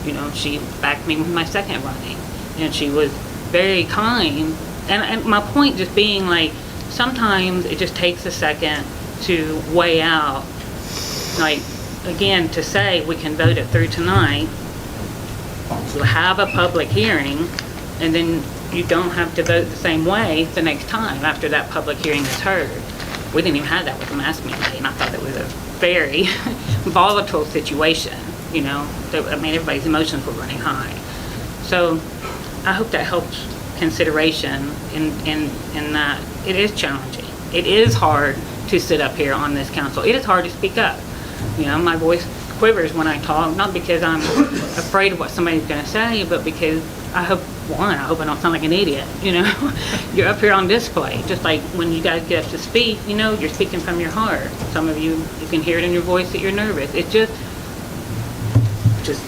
You know, she backed me with my second running, and she was very kind. And my point just being, like, sometimes it just takes a second to weigh out, like, again, to say we can vote it through tonight, we'll have a public hearing, and then you don't have to vote the same way the next time after that public hearing is heard. We didn't even have that with the mask mandate, and I thought it was a very volatile situation, you know. I mean, everybody's emotions were running high. So I hope that helps consideration in that it is challenging. It is hard to sit up here on this council. It is hard to speak up. You know, my voice quivers when I talk, not because I'm afraid of what somebody's going to say, but because I hope I don't sound like an idiot, you know? You're up here on display, just like when you guys get up to speak, you know, you're speaking from your heart. Some of you can hear it in your voice that you're nervous. It's just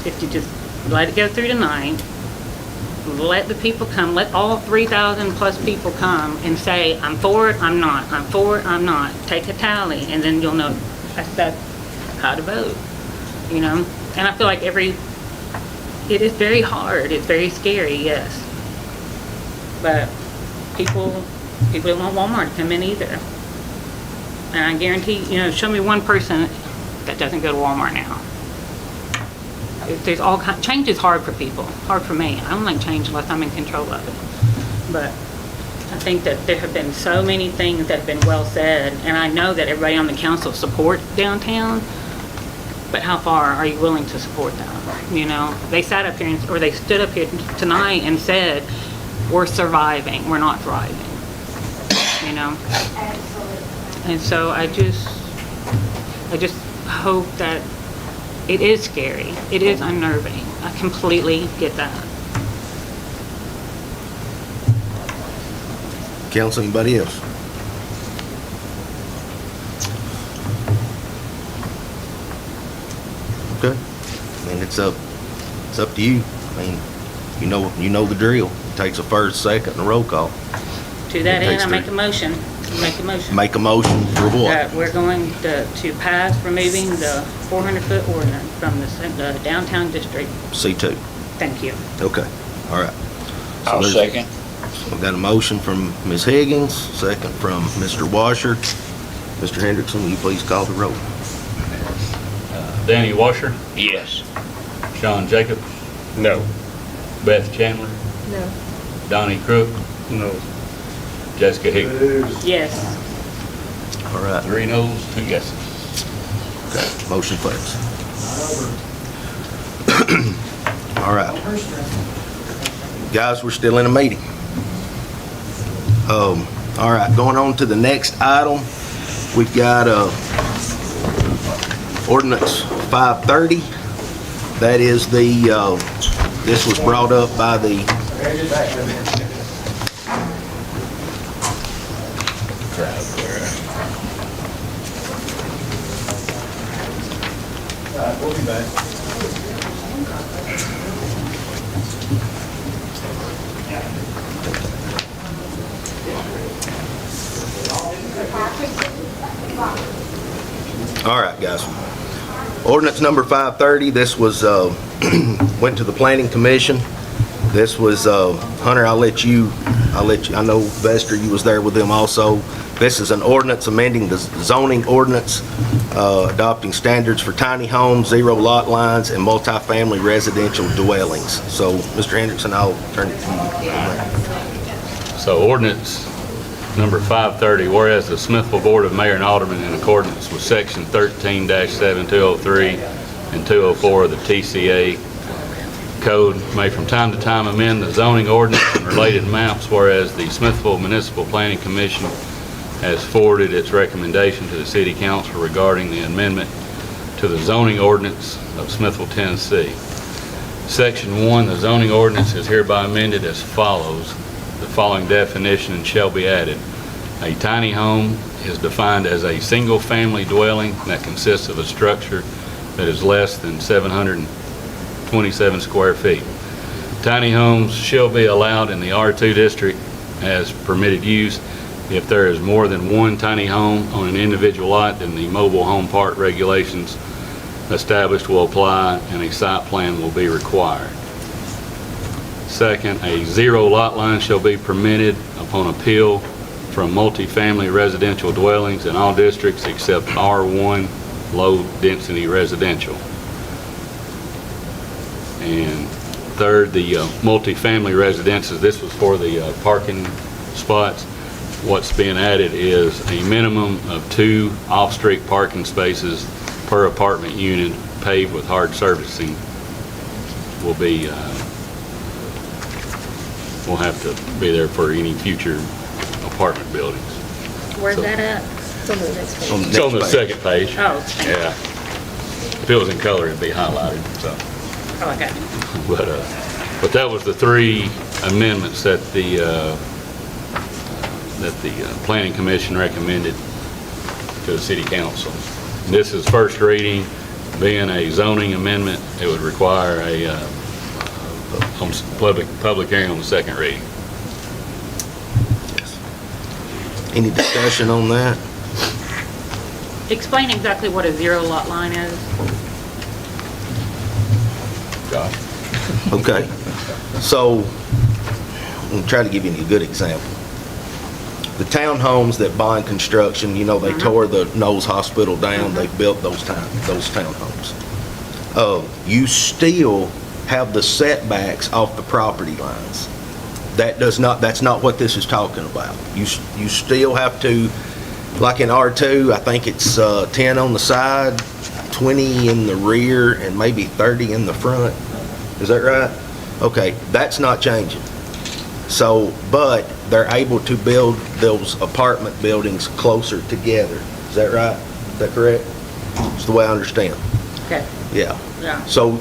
if you just let it go through tonight, let the people come, let all 3,000 plus people come and say, I'm for it, I'm not, I'm for it, I'm not. Take a tally, and then you'll know that's how to vote, you know? And I feel like it is very hard, it's very scary, yes. But people don't want Walmart to come in either. And I guarantee, you know, show me one person that doesn't go to Walmart now. There's all kinds, change is hard for people, hard for me. I don't like change unless I'm in control of it. But I think that there have been so many things that have been well said, and I know that everybody on the council supports downtown, but how far are you willing to support them? You know, they sat up here, or they stood up here tonight and said, we're surviving, we're not thriving, you know? And so I just hope that it is scary. It is unnerving. I completely get that. Council, anybody else? Okay. I mean, it's up to you. I mean, you know the drill. It takes a first, second, and a roll call. To that end, I make a motion. Make a motion for what? That we're going to pass removing the 400-foot ordinance from the downtown district. C2. Thank you. Okay. All right. I'll second. So we've got a motion from Ms. Higgins, second from Mr. Washer. Mr. Hendrickson, will you please call the roll? Danny Washer? Yes. Sean Jacobs? No. Beth Chandler? No. Donnie Crook? No. Jessica Higgins? Yes. All right. 3 noes, 2 yeses. Okay. Motion fails. All right. Guys, we're still in a meeting. All right, going on to the next item. We've got ordinance 530. That is this was brought up by the We'll be back. All right, guys. Ordinance number 530, this was, went to the Planning Commission. This was, Hunter, I know Vester, you was there with them also. This is an ordinance amending the zoning ordinance, adopting standards for tiny homes, zero lot lines, and multifamily residential dwellings. So, Mr. Hendrickson, I'll turn it to you. So ordinance number 530, whereas the Smithville Board of Mayor and Aldermen, in accordance with section 13-7, 203 and 204 of the TCA Code, may from time to time amend the zoning ordinance and related maps, whereas the Smithville Municipal Planning Commission has forwarded its recommendation to the City Council regarding the amendment to the zoning ordinance of Smithville, Tennessee. Section 1, the zoning ordinance is hereby amended as follows. The following definition shall be added. A tiny home is defined as a single-family dwelling that consists of a structure that is less than 727 square feet. Tiny homes shall be allowed in the R2 district as permitted use. If there is more than one tiny home on an individual lot, then the mobile home park regulations established will apply and a site plan will be required. Second, a zero lot line shall be permitted upon appeal from multifamily residential dwellings in all districts except R1 low-density residential. And third, the multifamily residences, this was for the parking spots. What's being added is a minimum of 2 off-street parking spaces per apartment unit paved with hard surfacing will be will have to be there for any future apartment buildings. Where's So, that at? It's on the next page. It's on the second page. Oh, thank you. Yeah. If it was in color, it'd be highlighted, so. Oh, okay. But that was the 3 amendments that the Planning Commission recommended to the City Council. And this is first reading. Being a zoning amendment, it would require a public hearing on the second reading. Any discussion on that? Explain exactly what a zero lot line is. Josh? Okay. So, I'm try to give you a good example. The townhomes that Bond Construction, you know, they tore the Knowles Hospital down, they built those townhomes. You still have the setbacks off the property lines. That's not what this is talking about. You still have to, like in R2, I think it's 10 on the side, 20 in the rear, and maybe 30 in the front. Is that right? Okay, that's not changing. So, but they're able to build those apartment buildings closer together. Is that right? Is that correct? It's the way I understand. Okay. Yeah. Yeah. So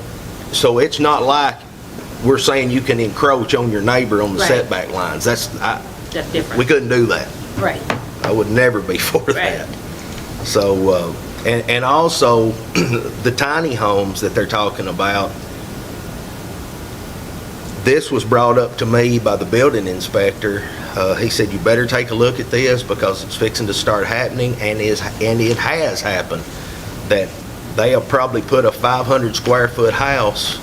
it's not like we're saying you can encroach on your neighbor on the Right. setback lines. That's different. We couldn't do that. Right. I would never be for that. So, and also the tiny homes that they're talking about, this was brought up to me by the building inspector. He said, you better take a look at this because it's fixing to start happening, and it has happened, that they have probably put a 500 square foot house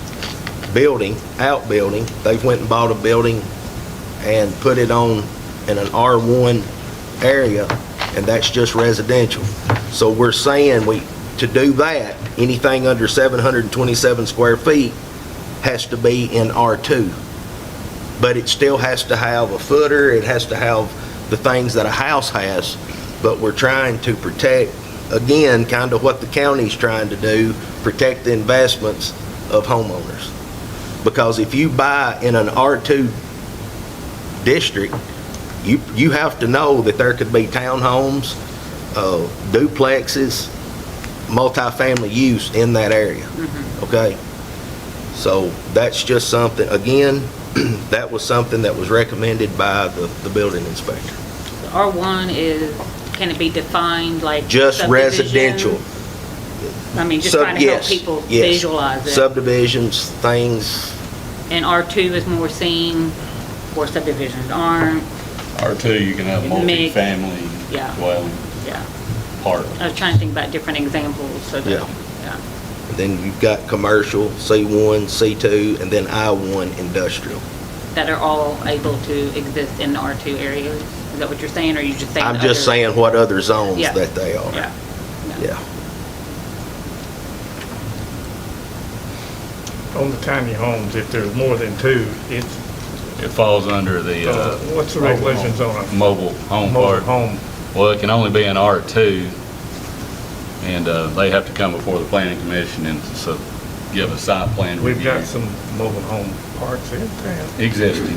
outbuilding. They've went and bought a building and put it on in an R1 area, and that's just residential. So we're saying to do that, anything under 727 square feet has to be in R2. But it still has to have a footer, it has to have the things that a house has, but we're trying to protect, again, kind of what the county's trying to do, protect the investments of homeowners. Because if you buy in an R2 district, you have to know that there could be townhomes, duplexes, multifamily use in that area, okay? So that's just something, again, that was something that was recommended by the building inspector. R1 can it be defined like Just subdivision? residential. I mean, just trying to help people visualize it. Subdivisions, things. And R2 is more seen where subdivisions aren't. R2, you can have Mixed. multi-family Yeah. dwelling. Yeah. Part. I was trying to think about different examples. So that, Yeah. And then you've got commercial, C1, C2, and then I1 industrial. that are all able to exist in the R2 areas. Is that what you're saying, or are you just saying? I'm just saying what other zones Yeah. that they are. Yeah. Yeah. On the tiny homes, if there's more than 2, It falls under the, what's the regulations on it? mobile home Mobile part. home. Well, it can only be in R2, and they have to come before the planning commission and so give a site plan We've review. got some mobile home parks in town. Existing.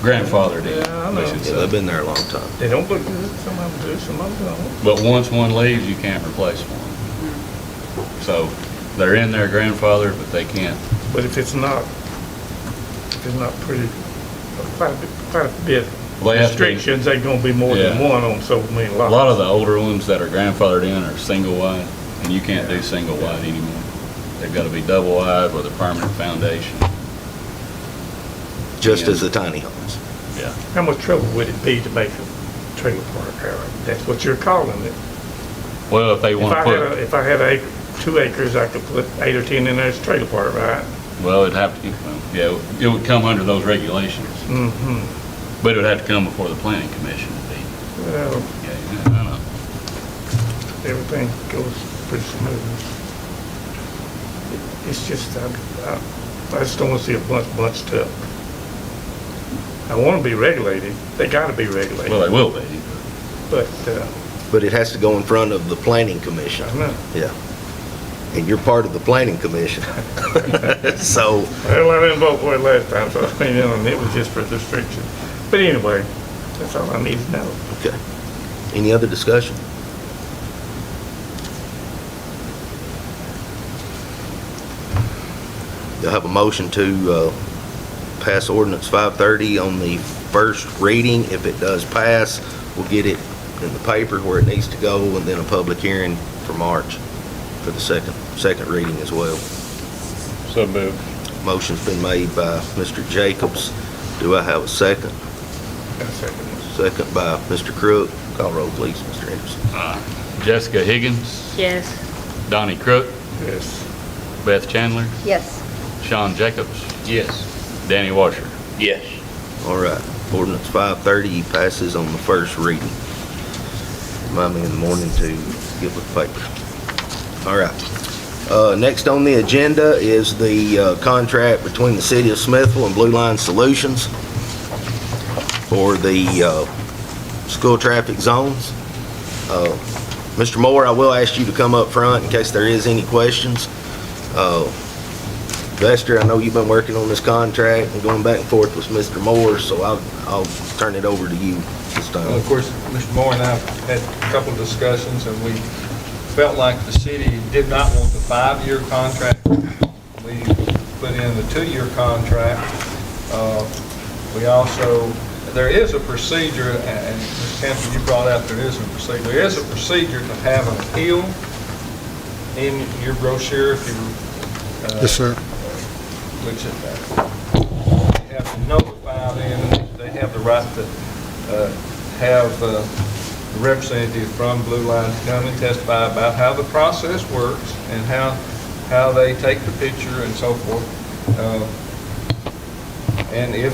Grandfathered in, Yeah, I know. we should Yeah, say. they've been there a long time. They don't look good, some of them do, some of them don't. But once one leaves, you can't replace one. So they're in their grandfather, but they can't. But if it's not pretty, quite a bit Well, they have to be- restrictions, they're gonna be more than Yeah. one on so many A lots. lot of the older ones that are grandfathered in are single wide, and you can't do single wide anymore. They've got to be double wide with a permanent foundation. Just as the tiny homes. Yeah. How much trouble would it be to make a trailer park, Howard? That's what you're calling it. Well, if they want to put, If I had 2 acres, I could put 8 or 10 in there as a trailer park, right? well, it'd have to, well, yeah, it would come under those regulations, Mm-hmm. but it would have to come before the planning commission. Well, Yeah, I know. everything goes pretty smooth. It's just, I just don't want to see a bunched up. I want to be regulated. They got to be regulated. Well, they will be. But, But it has to go in front of the planning commission. I know. Yeah. And you're part of the planning commission. So, Well, I didn't vote for it last time, so I mean, and it was just for restriction. But anyway, that's all I need to know. okay. Any other discussion? You'll have a motion to pass ordinance 530 on the first reading. If it does pass, we'll get it in the paper where it needs to go, and then a public hearing for March for the second reading as well. So moved. Motion's been made by Mr. Jacobs. Do I have a second? Second by Mr. Crook. Call roll, please, Mr. Anderson. Jessica Higgins, Yes. Donnie Crook, Yes. Beth Chandler, Yes. Sean Jacobs, Yes. Danny Washer. Yes. All right. Ordinance 530 passes on the first reading. Remind me in the morning to get with the paper. All right. Next on the agenda is the contract between the City of Smithville and Blue Line Solutions for the school traffic zones. Mr. Moore, I will ask you to come up front in case there is any questions. Vester, I know you've been working on this contract and going back and forth with Mr. Moore, so I'll turn it over to you this time. Well, of course, Mr. Moore and I had a couple of discussions, and we felt like the city did not want the 5-year contract. We put in the 2-year contract. We also, there is a procedure, and Ms. Campbell, you brought out there is a procedure. There is a procedure to have an appeal in your brochure if you. Yes, sir. Which you have to notify them, they have the right to have a representative from Blue Line to come and testify about how the process works and how they take the picture and so forth. And if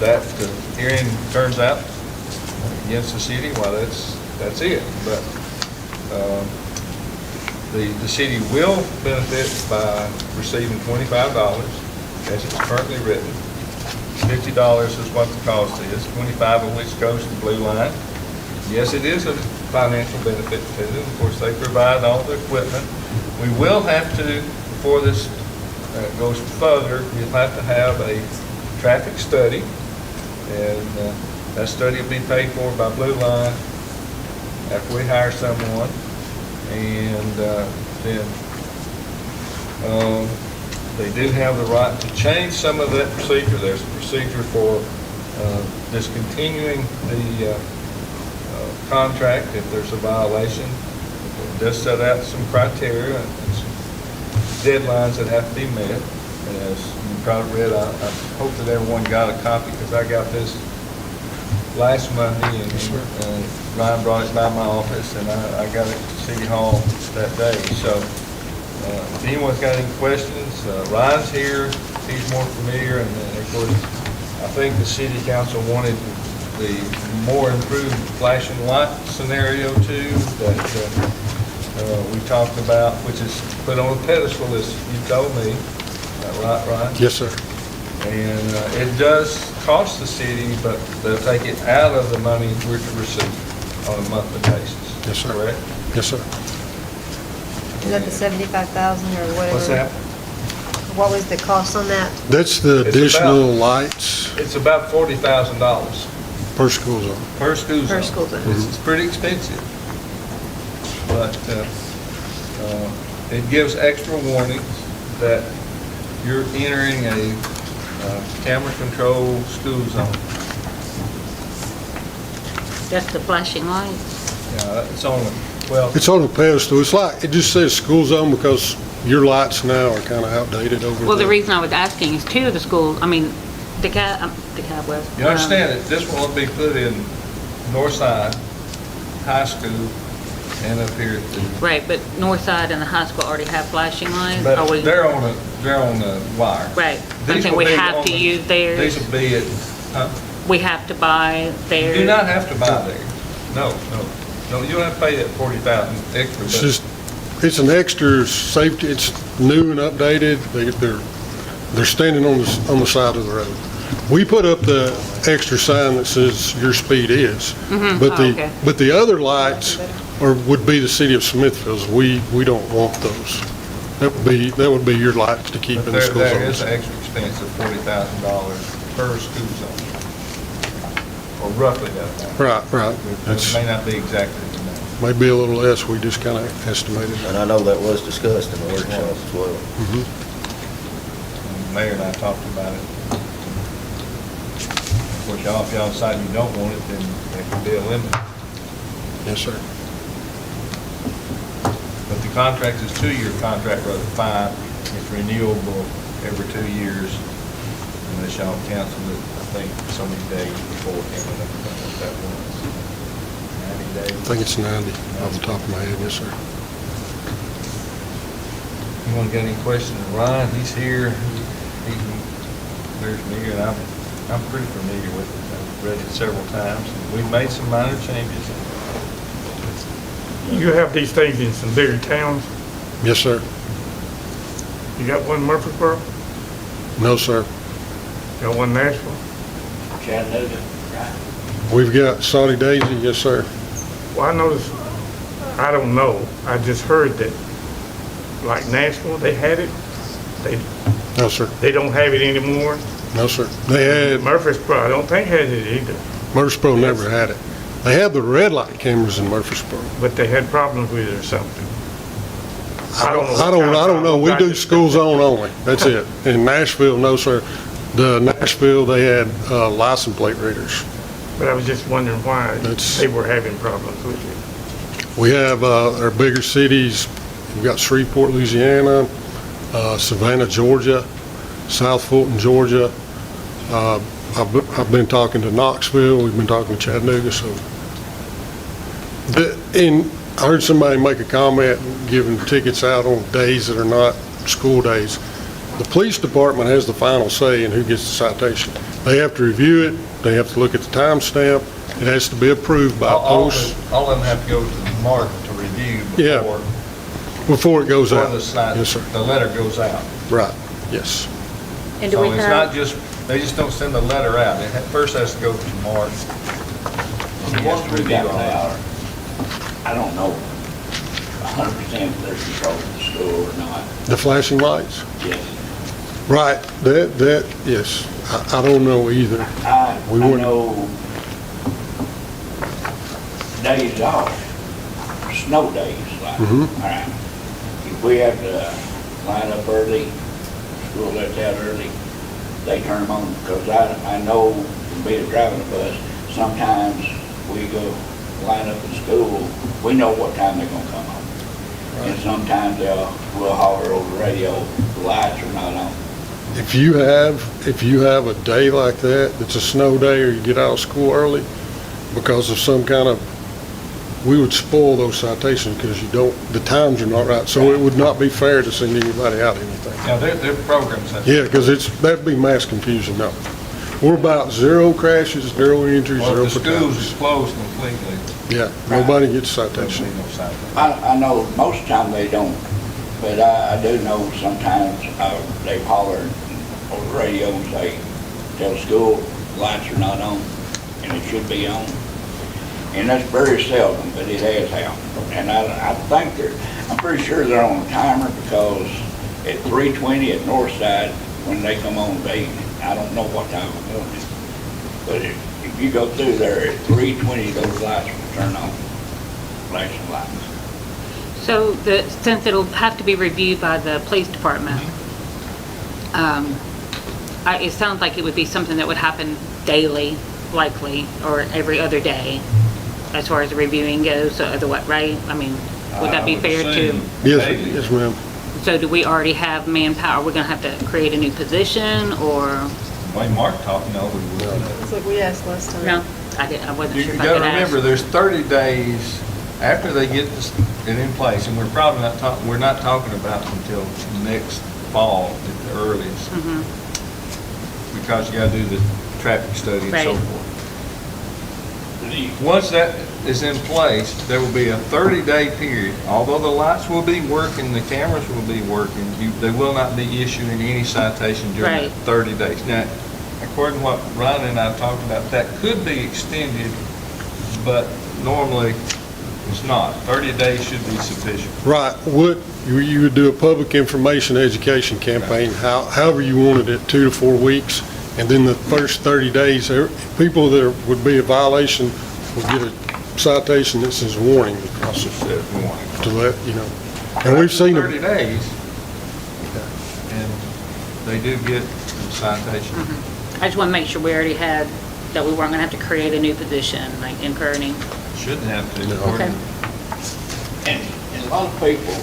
that hearing turns out against the city, well, that's it. But the city will benefit by receiving $25 as it's currently written. $50 is what the cost is, $25 of which goes to Blue Line. Yes, it is a financial benefit to them. Of course, they provide all the equipment. We will have to, before this goes further, we'll have to have a traffic study, and that study will be paid for by Blue Line after we hire someone. And then they do have the right to change some of that procedure. There's a procedure for discontinuing the contract if there's a violation. It does set out some criteria and some deadlines that have to be met. And as you probably read, I hope that everyone got a copy, because I got this last Monday, and Ryan brought it by my office, and I got it to City Hall that day. So if anyone's got any questions, Ryan's here. He's more familiar, and then, of course, I think the city council wanted the more improved flashing light scenario too that we talked about, which is put on a pedestal, as you told me. Right, Ryan? Yes, sir. And it does cost the city, but they'll take it out of the money we're to receive on a monthly basis. Yes, sir. Correct? Yes, sir. Is that the 75,000 or whatever? What's that? What was the cost on that? That's the It's additional about- lights It's about $40,000 per school zone. per school zone. Per school zone. It's pretty expensive. But it gives extra warnings that you're entering a camera-controlled school zone. That's the flashing lights. It's only, well, It's on a pedestal. It's like, it just says school zone because your lights now are kind of outdated over Well, the there. reason I was asking is two of the schools, I mean, DeKalb West. you understand that this will be put in Northside High School and up here at the, Right, but Northside and the high school already have flashing lights? but Are we- they're on the wire. Right. I'm These saying will we be have on to the- use theirs. These will be at, huh? We have to buy You theirs? do not have to buy theirs. No, you don't have to pay that 40,000 extra. It's but- just, it's an extra safety, it's new and updated. They're standing on the side of the road. We put up the extra sign that says your speed is. Mhm. But Oh, the, okay. but the other lights would be the city of Smithville's. We don't want those. That would be your lights to keep But in the school there is zones. an extra expense of $40,000 per school zone, or roughly that. Right. It may not be exactly the amount. Maybe a little less, we just kind of estimated. And I know that was discussed in the workshop as well. mayor and I talked about it. Of course, y'all, if y'all decide you don't want it, then it can be eliminated. Yes, sir. But the contract is 2-year contract rather than 5. It's renewable every 2 years unless y'all cancel it, I think, so many days before. I can't remember what that was. 90 days? I think it's 90 off the top of my head, yes, sir. You want to get any questions? Ryan, he's here. There's me, and I'm pretty familiar with it. I've read it several times. We've made some minor changes. You have these things in some bigger towns? Yes, sir. You got one in Murfreesboro? No, sir. Got one in Nashville? Chattanooga, right? We've got Saudi Daisy, yes, sir. Well, I noticed, I don't know, I just heard that, like Nashville, they had it. No, sir. They don't have it anymore. No, sir. They had, Murfreesboro, I don't think had it either. Murfreesboro never had it. They had the red light cameras in Murfreesboro. But they had problems with it or something. I don't know. We do school zone only. That's it. In Nashville, no, sir. The Nashville, they had license plate readers. But I was just wondering why they were having problems with it. We have our bigger cities. We've got Shreveport, Louisiana, Savannah, Georgia, South Fulton, Georgia. I've been talking to Knoxville. We've been talking to Chattanooga. So, I heard somebody make a comment giving tickets out on days that are not school days. The police department has the final say in who gets the citation. They have to review it. They have to look at the timestamp. It has to be approved by post. All of them have to go to the mark to review Before it goes out. Yes, sir. The letter goes out. Right, yes. And do So we it's have- not just, they just don't send the letter out. It first has to go to Mark. He has to review all that. I don't know 100% if they're controlling the school or not. The flashing lights? Yes. Right, yes. I don't know either. I We wouldn't- know days off, snow days, like, Mhm. all right. If we have to line up early, school lets out early, they turn them on, because I know from being driving a bus, sometimes we go line up in school, we know what time they're gonna come on. And sometimes we'll holler over the radio, the lights are not on. If you have a day like that, it's a snow day, or you get out of school early because of some kind of, we would spoil those citations because the times are not right. So it would not be fair to send anybody out anything. Now, their programs have. Yeah, because that'd be mass confusion, no. We're about 0 crashes, 0 injuries, Well, 0 if the schools fatalities. is closed completely. Yeah, nobody gets a citation. There'll be no citation. I know most of the time they don't, but I do know sometimes they holler over the radio and say, tell the school, lights are not on, and it should be on. And that's very seldom, but it has happened. And I think I'm pretty sure they're on a timer, because at 3:20 at Northside, when they come on, I don't know what time of morning, but if you go through there at 3:20, those lights will turn on, flashing lights. So since it'll have to be reviewed by the police department, it sounds like it would be something that would happen daily, likely, or every other day, as far as the reviewing goes, right? I mean, would that be fair to? Yes, ma'am. So do we already have manpower? We're gonna have to create a new position, or? The way Mark talked, no, we will. It's like we asked last time. No, I wasn't You sure if I gotta could remember, ask. there's 30 days after they get it in place, and we're probably we're not talking about it until next fall at the earliest, Mhm. because you gotta do the traffic study and so Right. forth. Once that is in place, there will be a 30-day period. Although the lights will be working, the cameras will be working, they will not be issuing any citation during Right. that 30 days. Now, according to what Ryan and I talked about, that could be extended, but normally it's not. 30 days should be sufficient. Right, you would do a public information education campaign, however you wanted it, 2 to 4 weeks, and then the first 30 days, people that would be a violation would get a citation that says warning. To let, you know, and we've seen 30 them. days, and They do get a citation. I just want to make sure we already had, that we weren't going to have to create a new position, like incur any. Shouldn't have to. Okay. And a lot of people,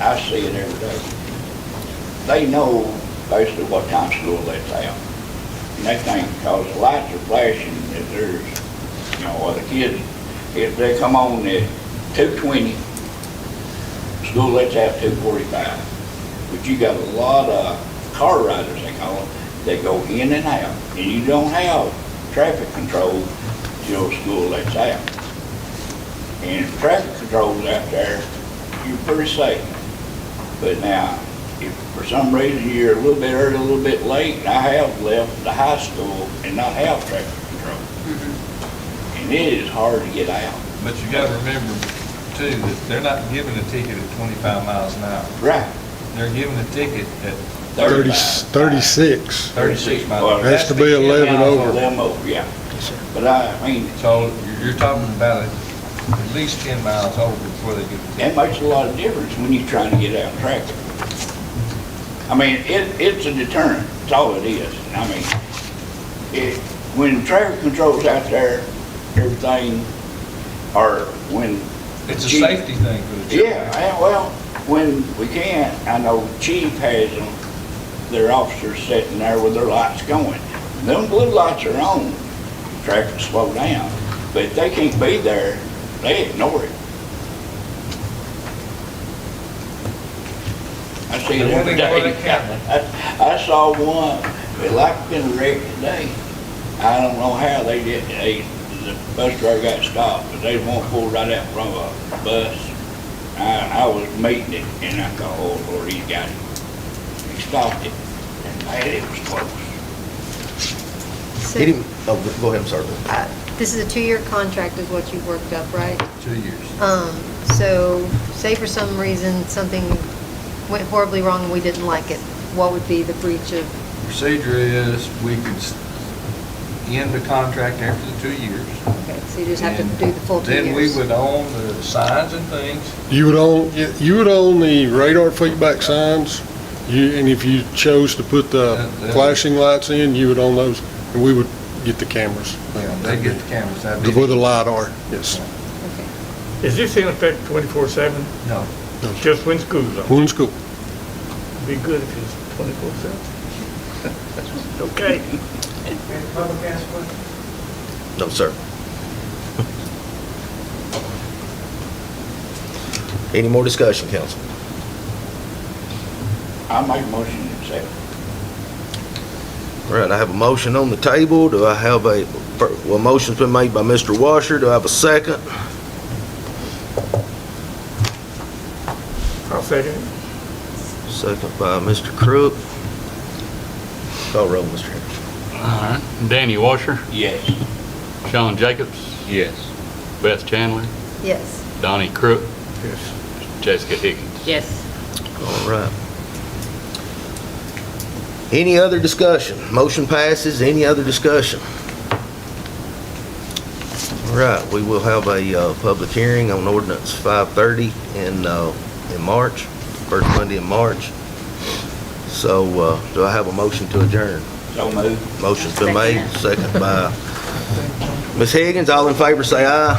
I see it every day, they know basically what time school lets out. And they think because the lights are flashing, that there's, you know, or the kids, if they come on at 2:20, school lets out 2:45. But you got a lot of car riders, they call them, that go in and out, and you don't have traffic control till school lets out. And if traffic control's out there, you're pretty safe. But now, if for some reason you're a little bit early, a little bit late, I have left the high school and not have traffic control. And it is hard to get out. But you gotta remember too, that they're not giving a ticket at 25 miles an hour. Right. They're giving a ticket at 36. 36 miles. Well, Has to be 11 over. 11 over, yeah. But I mean, So you're talking about at least 10 miles over before they get the ticket. that makes a lot of difference when you're trying to get out of traffic. I mean, it's a deterrent, that's all it is. I mean, when traffic control's out there, everything, or when... It's a safety thing for the children. Yeah, well, when we can, I know the chief has them, their officers sitting there with their lights going. Them blue lights are on, traffic slow down, but if they can't be there, they ignore it. I see it They won't every ignore day. the camera. I saw one, it like been wrecked today. I don't know how they did, the bus driver got stopped, but they won't pull right out from a bus. I was meeting it, and I thought, oh Lord, he's got it. He stopped it, and man, it was close. He didn't, oh, go ahead, I'm sorry. This is a 2-year contract is what you worked up, right? 2 years. So say for some reason something went horribly wrong and we didn't like it, what would be the breach of? Procedure is we could end the contract after the 2 years. Okay, so you just have to do the full 2 years. Then we would own the signs and things. You would own the radar feedback signs, and if you chose to put the flashing lights in, you would own those, and we would get the cameras. Yeah, they get the cameras. That'd be- Where the lidar, yes. Is this in effect 24/7? No. Just when school's on? When school. Be good if it's 24/7. Okay. No, sir. Any more discussion, council? I make a motion to accept. All right, I have a motion on the table. Do I have well, motion's been made by Mr. Washer. Do I have a second? I'll second it. Second by Mr. Crook. Call roll, Mr. Henry. All right. Danny Washer, Yes. Sean Jacobs, Yes. Beth Chandler, Yes. Donnie Crook, Yes. Jessica Higgins. Yes. All right. Any other discussion? Motion passes. Any other discussion? All right, we will have a public hearing on ordinance 530 in March, first Monday in March. So do I have a motion to adjourn? So moved. Motion's been made, second by Ms. Higgins. All in favor say aye.